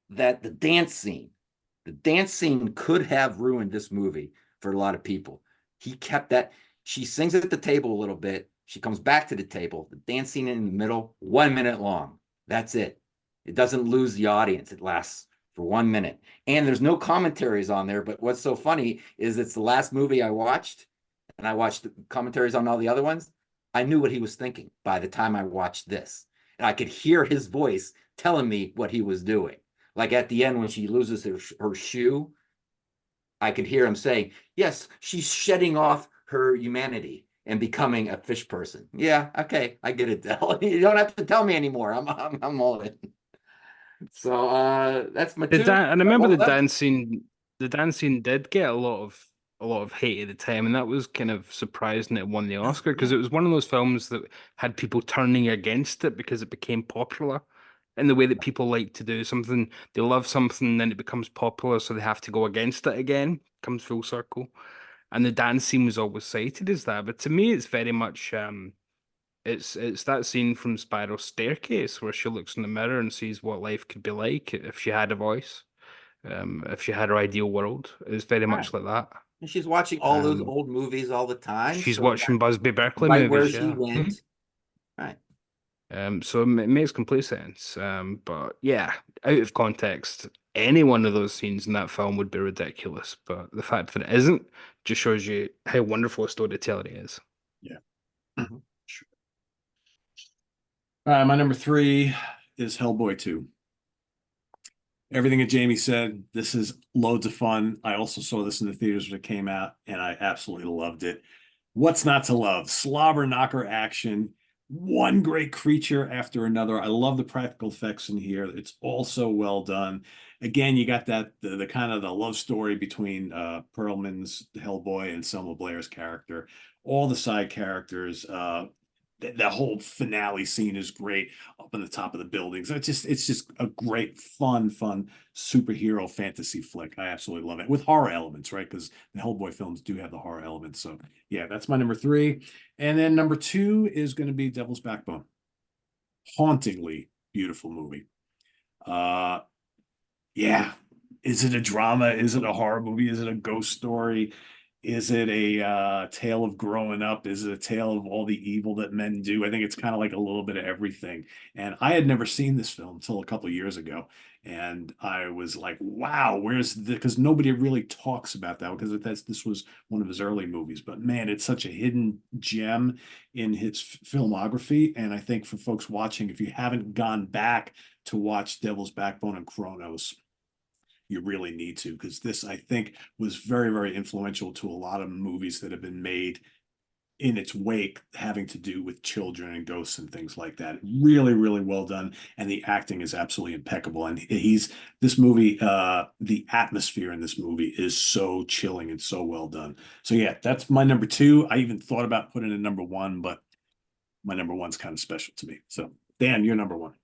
that the dance scene could have ruined this movie for a lot of people. He kept that. She sings at the table a little bit, she comes back to the table, the dance scene in the middle, 1 minute long. That's it. It doesn't lose the audience. It lasts for 1 minute, and there's no commentaries on there. But what's so funny is it's the last movie I watched, and I watched the commentaries on all the other ones. I knew what he was thinking by the time I watched this, and I could hear his voice telling me what he was doing. Like at the end when she loses her shoe, I could hear him saying, yes, she's shedding off her humanity and becoming a fish person. Yeah, okay, I get it, Del. You don't have to tell me anymore. I'm all in. So that's my two. And I remember What left? the dance scene did get a lot of hate at the time, and that was kind of surprising it won the Oscar because it was one of those films that had people turning against it because it became popular in the way that people like to do something. They love something, then it becomes popular, so they have to go against it again. Comes full circle. And the dance scene was always cited as that. But to me, it's very much it's that scene from Spiral Staircase where she looks in the mirror and sees what life could be like if she had a voice, if she had her ideal world. It's very Right. much like that. And she's watching all those Um, old movies all the time. she's So watching Busby Berkeley right where movies, she yeah. went. Right. So it makes complete sense. But yeah, out of context, any one of those scenes in that film would be ridiculous. But the fact that it isn't just shows you how wonderful a storyteller he is. Yeah. Mhm. Sure. My number three is Hellboy 2. Everything that Jamie said, this is loads of fun. I also saw this in the theaters when it came out, and I absolutely loved it. What's not to love? Slobber knocker action, one great creature after another. I love the practical effects in here. It's all so well done. Again, you got that the kind of the love story between Perlman's Hellboy and Selma Blair's character. All the side characters. The whole finale scene is great up on the top of the buildings. It's just a great, fun superhero fantasy flick. I absolutely love it with horror elements, right? Because the Hellboy films do have the horror elements. So yeah, that's my number three. And then number two is going to be Devil's Backbone. Hauntingly beautiful movie. Uh, Yeah. Is it a drama? Is it a horror movie? Is it a ghost story? Is it a tale of growing up? Is it a tale of all the evil that men do? I think it's kind of like a little bit of everything. And I had never seen this film until a couple of years ago. And I was like, wow, where's the, because nobody really talks about that because this was one of his early movies. But man, it's such a hidden gem in his filmography. And I think for folks watching, if you haven't gone back to watch Devil's Backbone and Chronos, you really need to, because this, I think, was very, very influential to a lot of movies that have been made in its wake having to do with children and ghosts and things like that. Really, really well done. And the acting is absolutely impeccable. And this movie, the atmosphere in this movie is so chilling and so well done. So yeah, that's my number two. I even thought about putting it number one, but my number one's kind of special to me. So Dan, you're number one.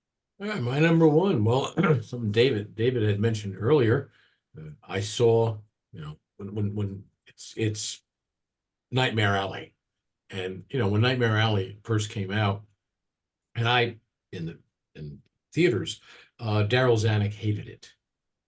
All right, my number one. Well, something David had mentioned earlier. I saw, when it's Nightmare Alley, and when Nightmare Alley first came out, and I in the in theaters, Daryl Zanuck hated it.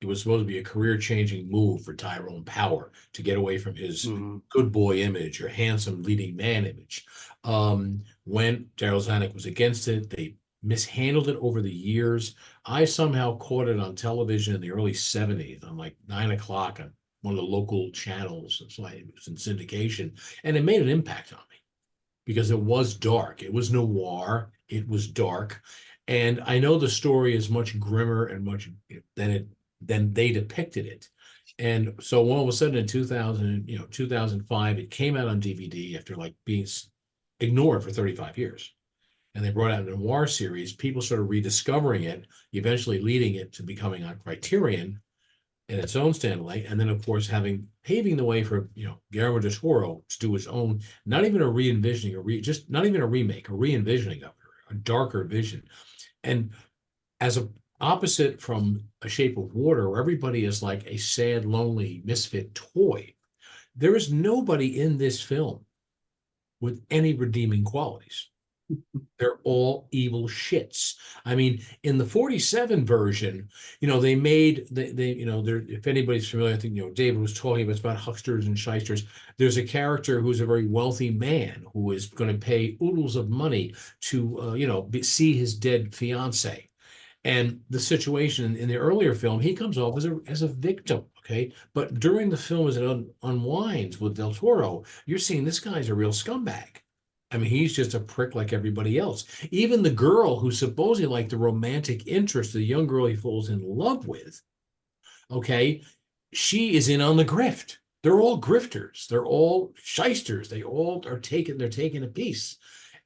It was supposed to be a career-changing move for Tyrone Power to get away from his Mhm. good boy image or handsome leading man image. When Daryl Zanuck was against it, they mishandled it over the years. I somehow caught it on television in the early 70s on like 9 o'clock on one of the local channels. It's like it was in syndication, and it made an impact on me because it was dark. It was noir. It was dark. And I know the story is much grimmer and much than they depicted it. And so all of a sudden in 2005, it came out on DVD after like being ignored for 35 years. And they brought out a noir series. People started rediscovering it, eventually leading it to becoming on Criterion in its own standalone, and then of course paving the way for Guillermo del Toro to do his own, not even a re-envisioning, just not even a remake, a re-envisioning of it, a darker vision. And as a opposite from A Shape of Water, where everybody is like a sad, lonely misfit toy, there is nobody in this film with any redeeming qualities. They're all evil shits. I mean, in the 47 version, they made there, if anybody's familiar, I think David was talking about, it's about hucksters and shysters. There's a character who's a very wealthy man who is going to pay oodles of money to see his dead fiance. And the situation in the earlier film, he comes off as a victim, okay? But during the film, as it unwinds with Del Toro, you're seeing this guy's a real scumbag. I mean, he's just a prick like everybody else. Even the girl who's supposedly like the romantic interest, the young girl he falls in love with, okay, she is in on the grift. They're all grifters. They're all shysters. They're taking a piece.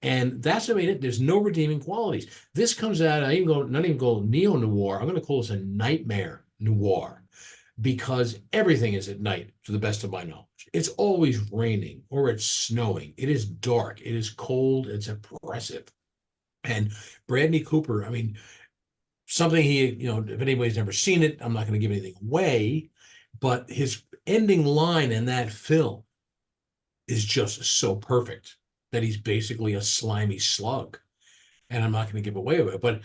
And that's what made it. There's no redeeming qualities. This comes out, not even go neo-noir. I'm going to call this a nightmare noir because everything is at night, to the best of my knowledge. It's always raining or it's snowing. It is dark. It is cold. It's oppressive. And Bradley Cooper, I mean, something if anybody's never seen it, I'm not going to give anything away, but his ending line in that film is just so perfect that he's basically a slimy slug. And I'm not going to give away it, but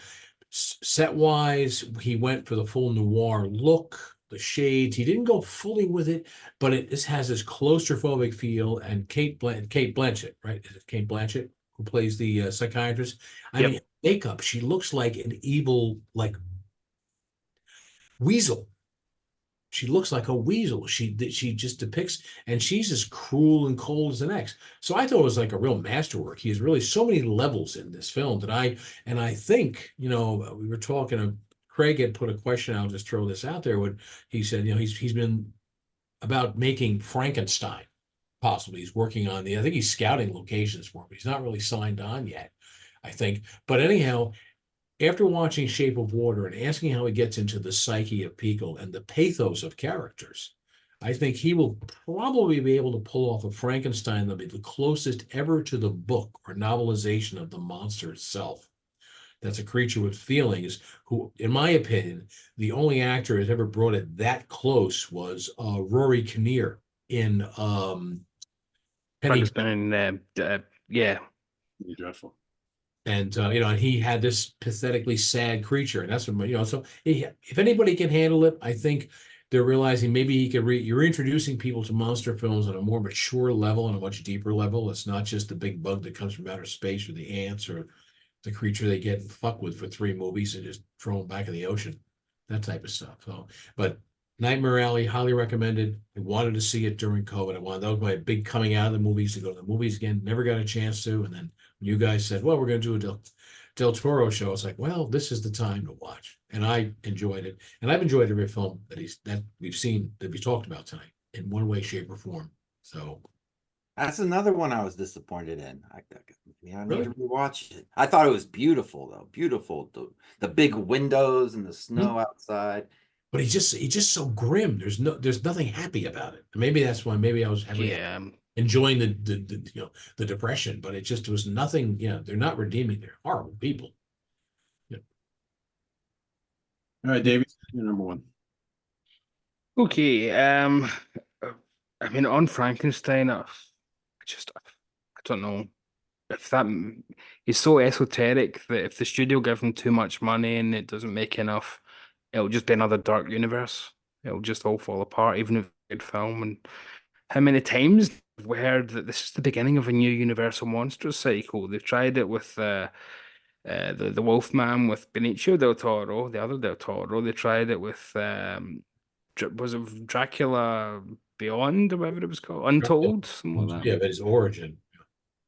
set wise, he went for the full noir look, the shades. He didn't go fully with it, but this has this claustrophobic feel. And Kate Blanchett, right? Is it Kate Blanchett who plays the psychiatrist? I Yep. mean, makeup. She looks like an evil, like weasel. She looks like a weasel. She just depicts, and she's as cruel and cold as the next. So I thought it was like a real masterwork. He has really so many levels in this film that I think we were talking. Craig had put a question. I'll just throw this out there. When he said he's been about making Frankenstein. Possibly he's working on I think he's scouting locations for him. He's not really signed on yet, I think. But anyhow, after watching Shape of Water and asking how he gets into the psyche of people and the pathos of characters, I think he will probably be able to pull off a Frankenstein that'll be the closest ever to the book or novelization of the monster itself. That's a creature with feelings who, in my opinion, the only actor who's ever brought it that close was Rory Kinnear in Penny. Frankenstein, yeah. Dreadful. And and he had this pathetically sad creature, and that's what So if anybody can handle it, I think they're realizing maybe he could. You're introducing people to monster films on a more mature level, on a much deeper level. It's not just the big bug that comes from outer space, or the ants, or the creature they get fucked with for 3 movies and just throw them back in the ocean, that type of stuff. So, but Nightmare Alley, highly recommended. I wanted to see it during COVID. That was my big coming out of the movies, to go to the movies again. Never got a chance to, and then you guys said, well, we're going to do a Del Toro show. It's like, well, this is the time to watch. And I enjoyed it. And I've enjoyed every film that we've seen, that we talked about tonight, in one way, shape, or form. So That's another one I was disappointed in. I need Really? to rewatch it. I thought it was beautiful though. Beautiful. The big windows and the snow outside. but he's just so grim. There's nothing happy about it. Maybe that's why. Maybe I was Yeah. enjoying the depression, but it just was nothing. They're not redeeming. They're horrible people. All right, Davey, you're number one. Okay. I mean, on Frankenstein, I don't know if that he's so esoteric that if the studio give him too much money and it doesn't make enough, it'll just be another dark universe. It'll just all fall apart, even if it's a good film. And how many times have we heard that this is the beginning of a new Universal Monsters cycle? They've tried it with the Wolfman with Benicio del Toro, the other del Toro. They tried it with was it Dracula Beyond or whatever it was called, Untold, something like that. Yeah, but his origin.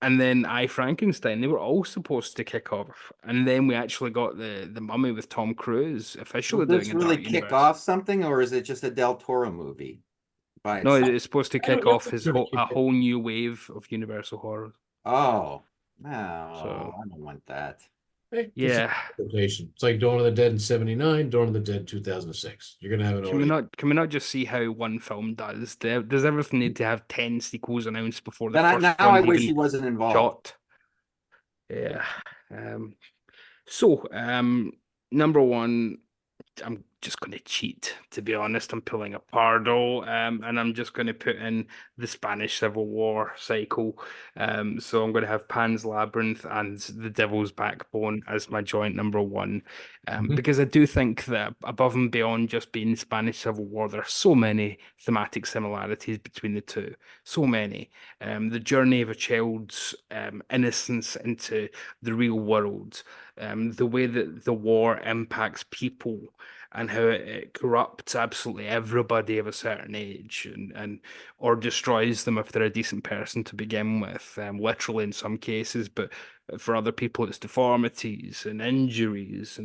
And then I Frankenstein, they were all supposed to kick off, and then we actually got the Mummy with Tom Cruise officially Will this doing a really dark kick universe. off something, or is it just a Del Toro movie by No, itself? it's supposed to I don't kick know off if his it's gonna whole kick a off. whole new wave of Universal horror. Oh, no, So I don't want that. Hey, just yeah, rotation. It's like Dawn of the Dead in '79, Dawn of the Dead 2006. You're gonna have an audience. can we not just see how one film does? Does everything need to have 10 sequels announced before the Then first now I one's wish even he wasn't involved. shot? Yeah. So number one, I'm just going to cheat, to be honest. I'm pulling a Pardo, and I'm just going to put in the Spanish Civil War cycle. So I'm going to have Pan's Labyrinth and The Devil's Backbone as my joint number one, Mhm. because I do think that above and beyond just being Spanish Civil War, there are so many thematic similarities between the two. So many. The journey of a child's innocence into the real world, the way that the war impacts people and how it corrupts absolutely everybody of a certain age and or destroys them if they're a decent person to begin with, literally in some cases, but for other people it's deformities and injuries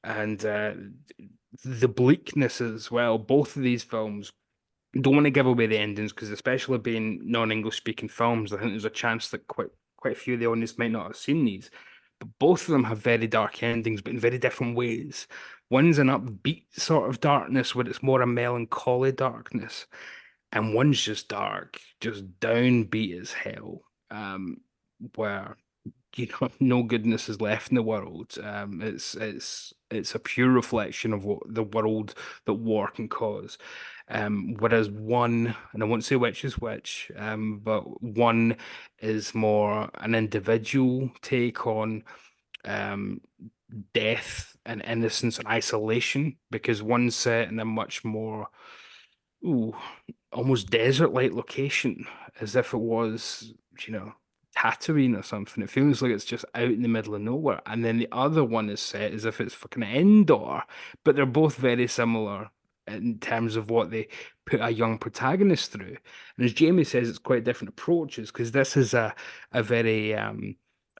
and the bleakness as well. Both of these films, don't want to give away the endings because, especially being non-English speaking films, I think there's a chance that quite a few of the audience might not have seen these. But both of them have very dark endings, but in very different ways. One's an upbeat sort of darkness where it's more a melancholy darkness, and one's just dark, just downbeat as hell. Where no goodness is left in the world. It's a pure reflection of what the world that war can cause. Whereas one, and I won't say which is which, but one is more an individual take on um, death and innocence and isolation, because one's set in a much more, ooh, almost desert-like location, as if it was, you know, Tatooine or something. It feels like it's just out in the middle of nowhere. And then the other one is set as if it's fucking indoor, but they're both very similar in terms of what they put a young protagonist through. And as Jamie says, it's quite different approaches because this is a very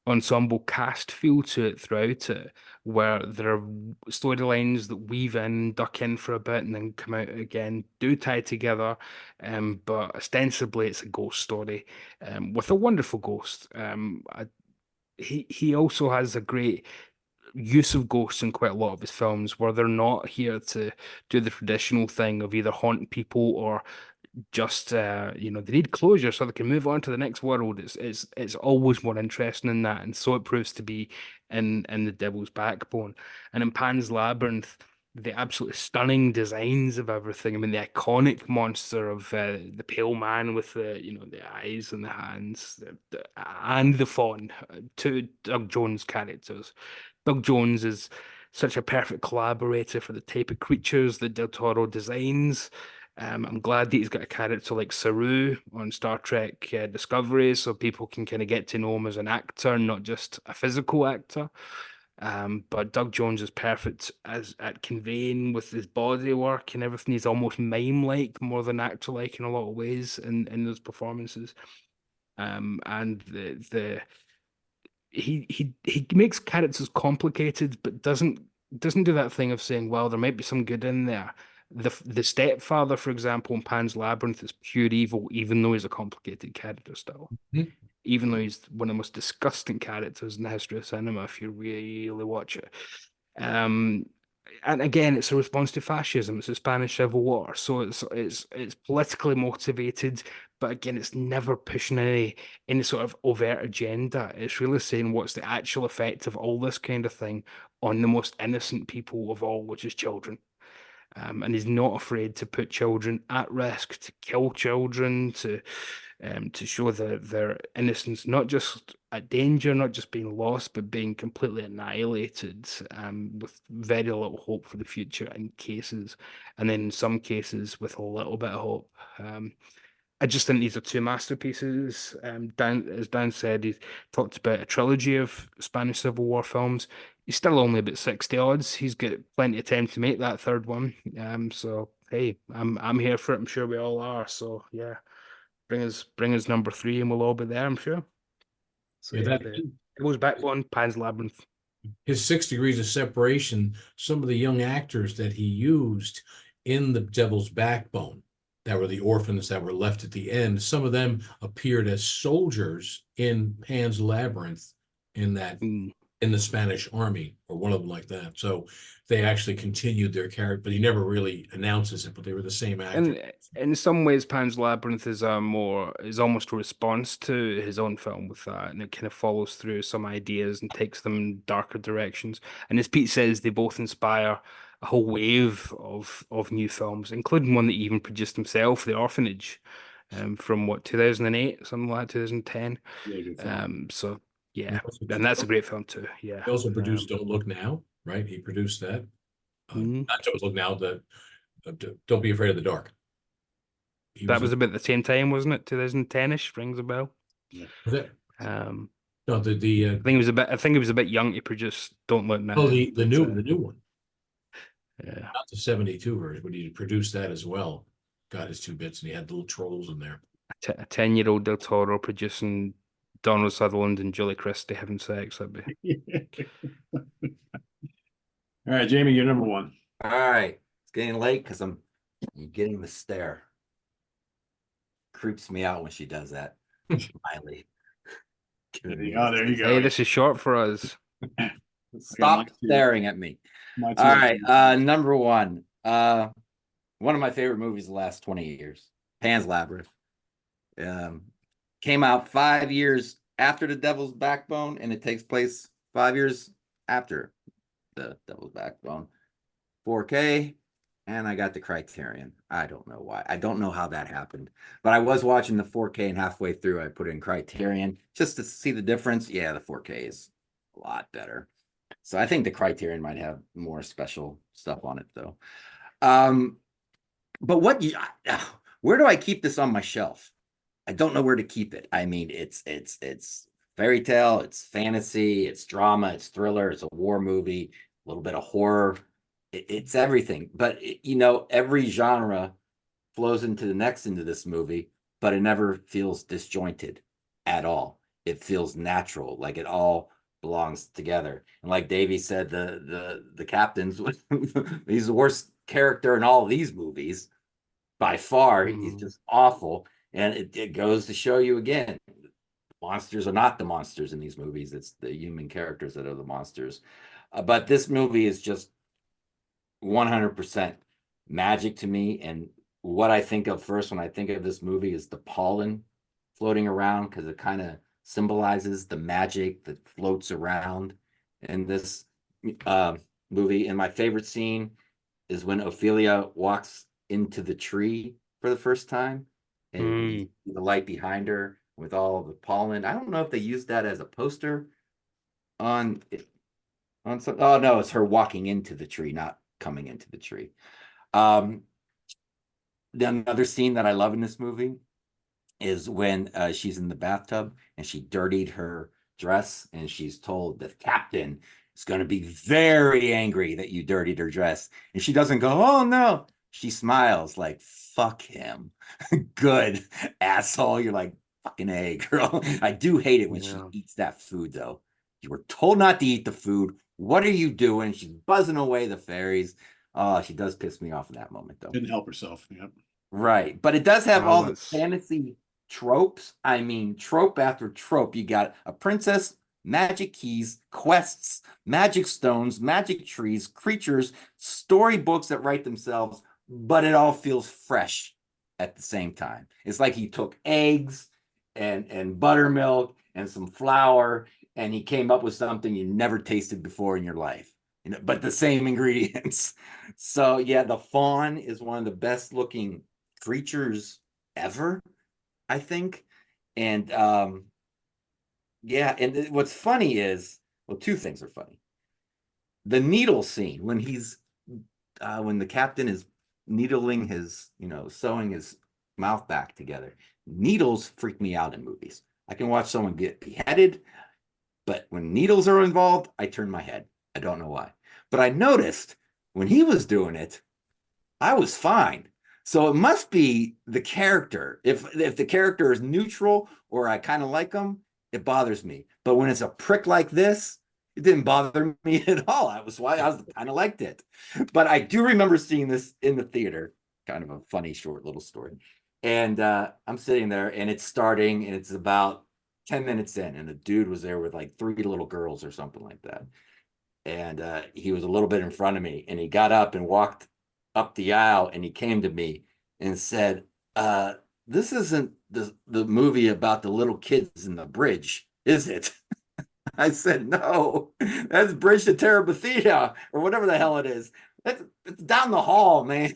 ensemble cast feel to it throughout it, where there are storylines that weave in, duck in for a bit, and then come out again, do tie together. But ostensibly, it's a ghost story with a wonderful ghost. He also has a great use of ghosts in quite a lot of his films, where they're not here to do the traditional thing of either haunt people or just they need closure so they can move on to the next world. It's always more interesting than that, and so it proves to be in the Devil's Backbone. And in Pan's Labyrinth, the absolutely stunning designs of everything. I mean, the iconic monster of the pale man with the eyes and the hands, and the fawn, two Doug Jones characters. Doug Jones is such a perfect collaborator for the type of creatures that Del Toro designs. I'm glad that he's got a character like Saru on Star Trek Discovery, so people can kind of get to know him as an actor, not just a physical actor. But Doug Jones is perfect as at conveying with his body work and everything. He's almost mime-like more than actor-like in a lot of ways in those performances. And he makes characters complicated, but doesn't do that thing of saying, well, there might be some good in there. The stepfather, for example, in Pan's Labyrinth is pure evil, even though he's a complicated character still. Mhm. Even though he's one of the most disgusting characters in the history of cinema, if you really watch it. Um, and again, it's a response to fascism. It's the Spanish Civil War, so it's politically motivated, but again, it's never pushing any sort of overt agenda. It's really saying what's the actual effect of all this kind of thing on the most innocent people of all, which is children. And he's not afraid to put children at risk, to kill children, to show their innocence, not just at danger, not just being lost, but being completely annihilated, with very little hope for the future in cases, and then in some cases with a little bit of hope. I just think these are two masterpieces. As Dan said, he talked about a trilogy of Spanish Civil War films. He's still only about 60 odds. He's got plenty of time to make that third one. So hey, I'm here for it. I'm sure we all are. So yeah, bring us number three, and we'll all be there. I'm sure. So Yeah, yeah, that the Devil's Backbone, Pan's Labyrinth. his 6 degrees of separation, some of the young actors that he used in the Devil's Backbone, that were the orphans that were left at the end, some of them appeared as soldiers in Pan's Labyrinth in that Mm. in the Spanish army, or one of them like that. So they actually continued their character, but he never really announces it, but they were the same actor. And in some ways, Pan's Labyrinth is almost a response to his own film with that, and it kind of follows through some ideas and takes them in darker directions. And as Pete says, they both inspire a whole wave of new films, including one that he even produced himself, The Orphanage, from what 2008, something like 2010. Really good film. So He yeah, also, and that's a great film too. Yeah. he also produced Don't Look Now, right? He produced that. Mhm. Not Don't Look Now, Don't Be Afraid of the Dark. He That was, was about the same time, wasn't it? 2010-ish, rings a bell. Yeah. was it? Um, No, I think he was a bit young to produce Don't Look Now. the new one, Yeah. not the 72 version, but he produced that as well. Got his 2 bits, and he had little trolls in there. A 10-year-old Del Toro producing Donald Sutherland and Julie Christie having sex. That'd be All right, Jamie, you're number one. All right. It's getting late because I'm getting the stare. Creeps me out when she does that. Miley. There you go. There you go. Hey, this is short for us. Stop staring at me. My All right. Number one. One of my favorite movies the last 20 years. Pan's Labyrinth. Came out 5 years after The Devil's Backbone, and it takes place 5 years after The Devil's Backbone. 4K, and I got the Criterion. I don't know why. I don't know how that happened, but I was watching the 4K, and halfway through I put in Criterion just to see the difference. Yeah, the 4K is a lot better. So I think the Criterion might have more special stuff on it though. But where do I keep this on my shelf? I don't know where to keep it. I mean, it's fairy tale, it's fantasy, it's drama, it's thriller, it's a war movie, a little bit of horror. It's everything. But every genre flows into the next into this movie, but it never feels disjointed at all. It feels natural, like it all belongs together. And like Davey said, the captain's he's the worst character in all of these movies by far. He's just awful. And it goes to show you again, monsters are not the monsters in these movies. It's the human characters that are the monsters. But this movie is just 100% magic to me. And what I think of first when I think of this movie is the pollen floating around, because it kind of symbolizes the magic that floats around in this movie. And my favorite scene is when Ophelia walks into the tree for the first time, and you Mm. see the light behind her with all the pollen. I don't know if they used that as a poster on some. Oh no, it's her walking into the tree, not coming into the tree. Um, Another scene that I love in this movie is when she's in the bathtub and she dirtied her dress, and she's told the captain is going to be very angry that you dirtied her dress. And she doesn't go, oh no. She smiles like, fuck him. Good asshole. You're like, fucking A, girl. I do hate it when she Yeah. eats that food, though. You were told not to eat the food. What are you doing? She's buzzing away the fairies. Oh, she does piss me off in that moment, though. Didn't help herself. Yep. Right. But it does have Well, all the that's fantasy tropes. I mean, trope after trope. You got a princess, magic keys, quests, magic stones, magic trees, creatures, storybooks that write themselves, but it all feels fresh at the same time. It's like he took eggs and buttermilk and some flour, and he came up with something you never tasted before in your life. You know, but the same ingredients. So yeah, the fawn is one of the best looking creatures ever, I think. And yeah, and what's funny is, well, two things are funny. The needle scene when he's when the captain is needling his, sewing his mouth back together. Needles freak me out in movies. I can watch someone get beheaded, but when needles are involved, I turn my head. I don't know why. But I noticed when he was doing it, I was fine. So it must be the character. If the character is neutral or I kind of like him, it bothers me. But when it's a prick like this, it didn't bother me at all. I kind of liked it. But I do remember seeing this in the theater. Kind of a funny short little story. And I'm sitting there and it's starting and it's about 10 minutes in, and the dude was there with like 3 little girls or something like that. And he was a little bit in front of me, and he got up and walked up the aisle, and he came to me and said, this isn't the movie about the little kids in the bridge, is it? I said, no, that's Bridge to Terabithia or whatever the hell it is. It's down the hall, man.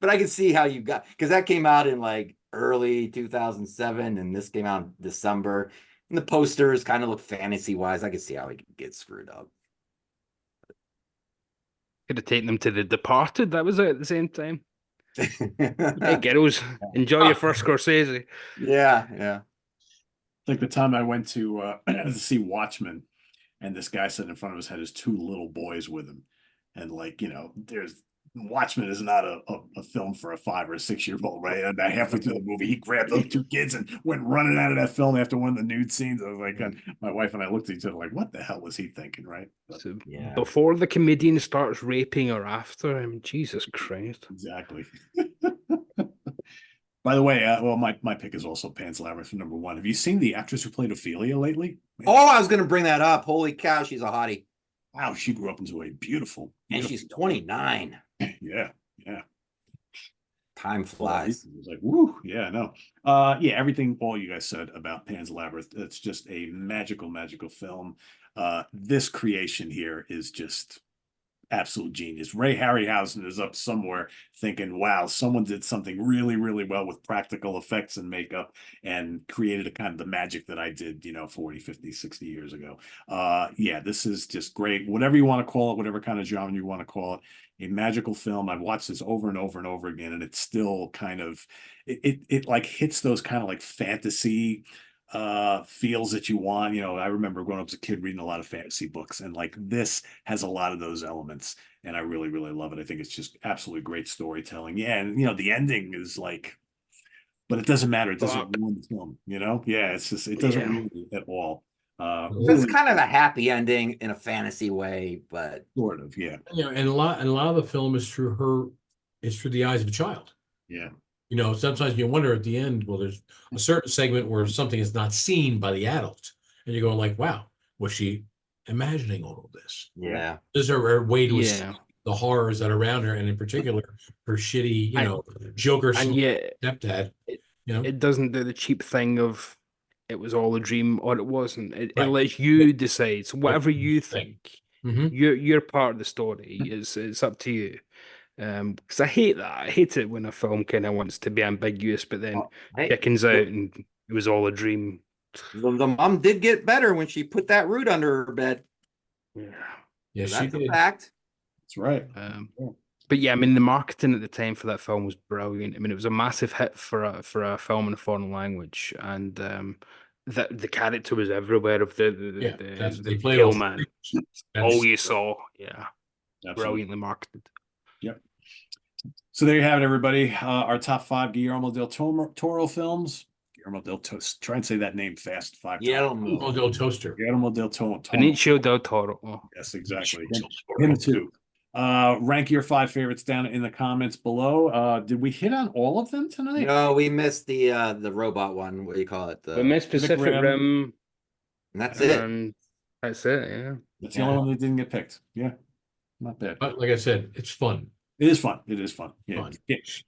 But I can see how you got, because that came out in like early 2007 and this came out in December. And the posters kind of look fantasy wise. I can see how he could get screwed up. could have taken them to The Departed. That was out at the same time. Hey, Yeah, girls, enjoy your first Scorsese. yeah. Like the time I went to see Watchmen, and this guy sitting in front of us had his 2 little boys with him, and like there's Watchmen is not a film for a 5 or a 6 year old, right? And about halfway through the movie, he grabbed those 2 kids and went running out of that film after one of the nude scenes. I was like, my wife and I looked at each other like, what the hell was he thinking, right? But, So Yeah. before the comedian starts raping or after, I mean, Jesus Christ. exactly. By the way, well, my pick is also Pan's Labyrinth for number 1. Have you seen the actress who played Ophelia lately? Man, Oh, I was going to bring that up. Holy cow, she's a hottie. wow, she grew up into a beautiful, And beautiful she's 29. Yeah, yeah. Time flies. It was like, woo, yeah, no. Yeah, everything all you guys said about Pan's Labyrinth, it's just a magical, magical film. This creation here is just absolute genius. Ray Harryhausen is up somewhere thinking, wow, someone did something really, really well with practical effects and makeup and created a kind of the magic that I did, 40, 50, 60 years ago. Yeah, this is just great. Whatever you want to call it, whatever kind of genre you want to call it, a magical film. I've watched this over and over and over again, and it's still kind of it like hits those kind of like fantasy feels that you want. I remember growing up as a kid reading a lot of fantasy books, and like this has a lot of those elements, and I really, really love it. I think it's just absolutely great storytelling. Yeah, and the ending is like, but it doesn't matter. It doesn't Fuck. ruin the film, Yeah, it's just it doesn't Yeah. ruin it at all. It's Really kind of a happy ending in a fantasy way, but sort of, yeah. And a lot of the film is through the eyes of a child. Yeah. Sometimes you wonder at the end, well, there's a certain segment where something is not seen by the adult, and you're going like, wow, was she imagining all of this? yeah. Is there a way to Yeah. the horrors that are around her, and in particular, her shitty, Joker And yet stepdad, it, you know? it doesn't do the cheap thing of it was all a dream or it wasn't. It Right. lets you decide. So whatever you Thing. think, Mhm. You're part of the story. It's up to you. Because I hate that. I hate it when a film kind of wants to be ambiguous, but then Oh, hey, chickens out and it was all a dream. the mom did get better when she put that root under her bed. Yeah. Yeah, So she that's a did. fact. That's right. But yeah, I mean, the marketing at the time for that film was brilliant. I mean, it was a massive hit for a film in a foreign language, and that the character was everywhere of Yeah, they the played pale all man. three. All That's you saw, yeah, Absolutely. brilliantly marketed. Yep. So there you have it, everybody. Our top 5 Guillermo del Toro films. Guillermo del Toro. Try and say that name fast 5 times. Oh, Del Toaster. Guillermo del Toro. Benicio del Toro. Oh. Yes, exactly. Him too. Rank your 5 favorites down in the comments below. Did we hit on all of them tonight? No, we missed the robot one. What do you call it? We missed Pacific Rim, And that's it. and that's it. Yeah, That's the only one that didn't get picked. Yeah, not bad. But like I said, it's fun. It is fun. It is fun. Yeah, Fun.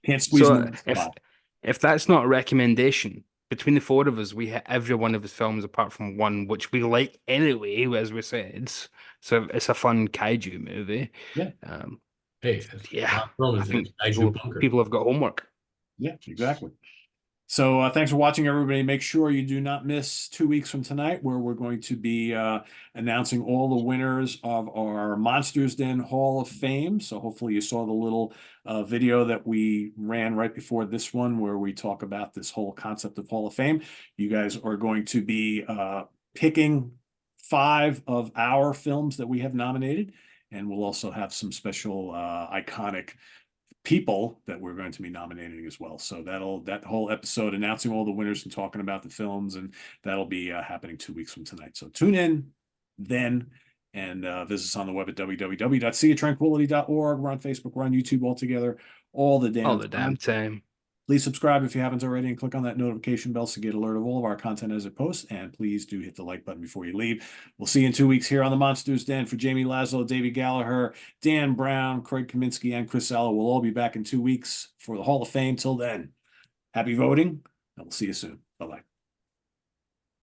can't squeeze so them in the spot. if that's not a recommendation, between the 4 of us, we hit every one of his films apart from one, which we like anyway, as we said. So it's a fun kaiju movie. Yeah. Hey, Yeah, Roman I is think kaiju bunker. people have got homework. Yeah, exactly. So thanks for watching, everybody. Make sure you do not miss 2 weeks from tonight, where we're going to be announcing all the winners of our Monsters Den Hall of Fame. So hopefully you saw the little video that we ran right before this one, where we talk about this whole concept of Hall of Fame. You guys are going to be picking 5 of our films that we have nominated, and we'll also have some special iconic people that we're going to be nominating as well. So that whole episode announcing all the winners and talking about the films, and that'll be happening 2 weeks from tonight. So tune in then, and visit us on the web at www.seatranquility.org. We're on Facebook, we're on YouTube, all together, all the damn time. Please subscribe if you haven't already, and click on that notification bell to get alert of all of our content as it posts. And please do hit the like button before you leave. We'll see you in 2 weeks here on the Monsters Den. For Jamie Laszlo, David Gallagher, Dan Brown, Craig Kaminsky, and Chris Sala, we'll all be back in 2 weeks for the Hall of Fame. Till then, happy voting, and we'll see you soon. Bye-bye.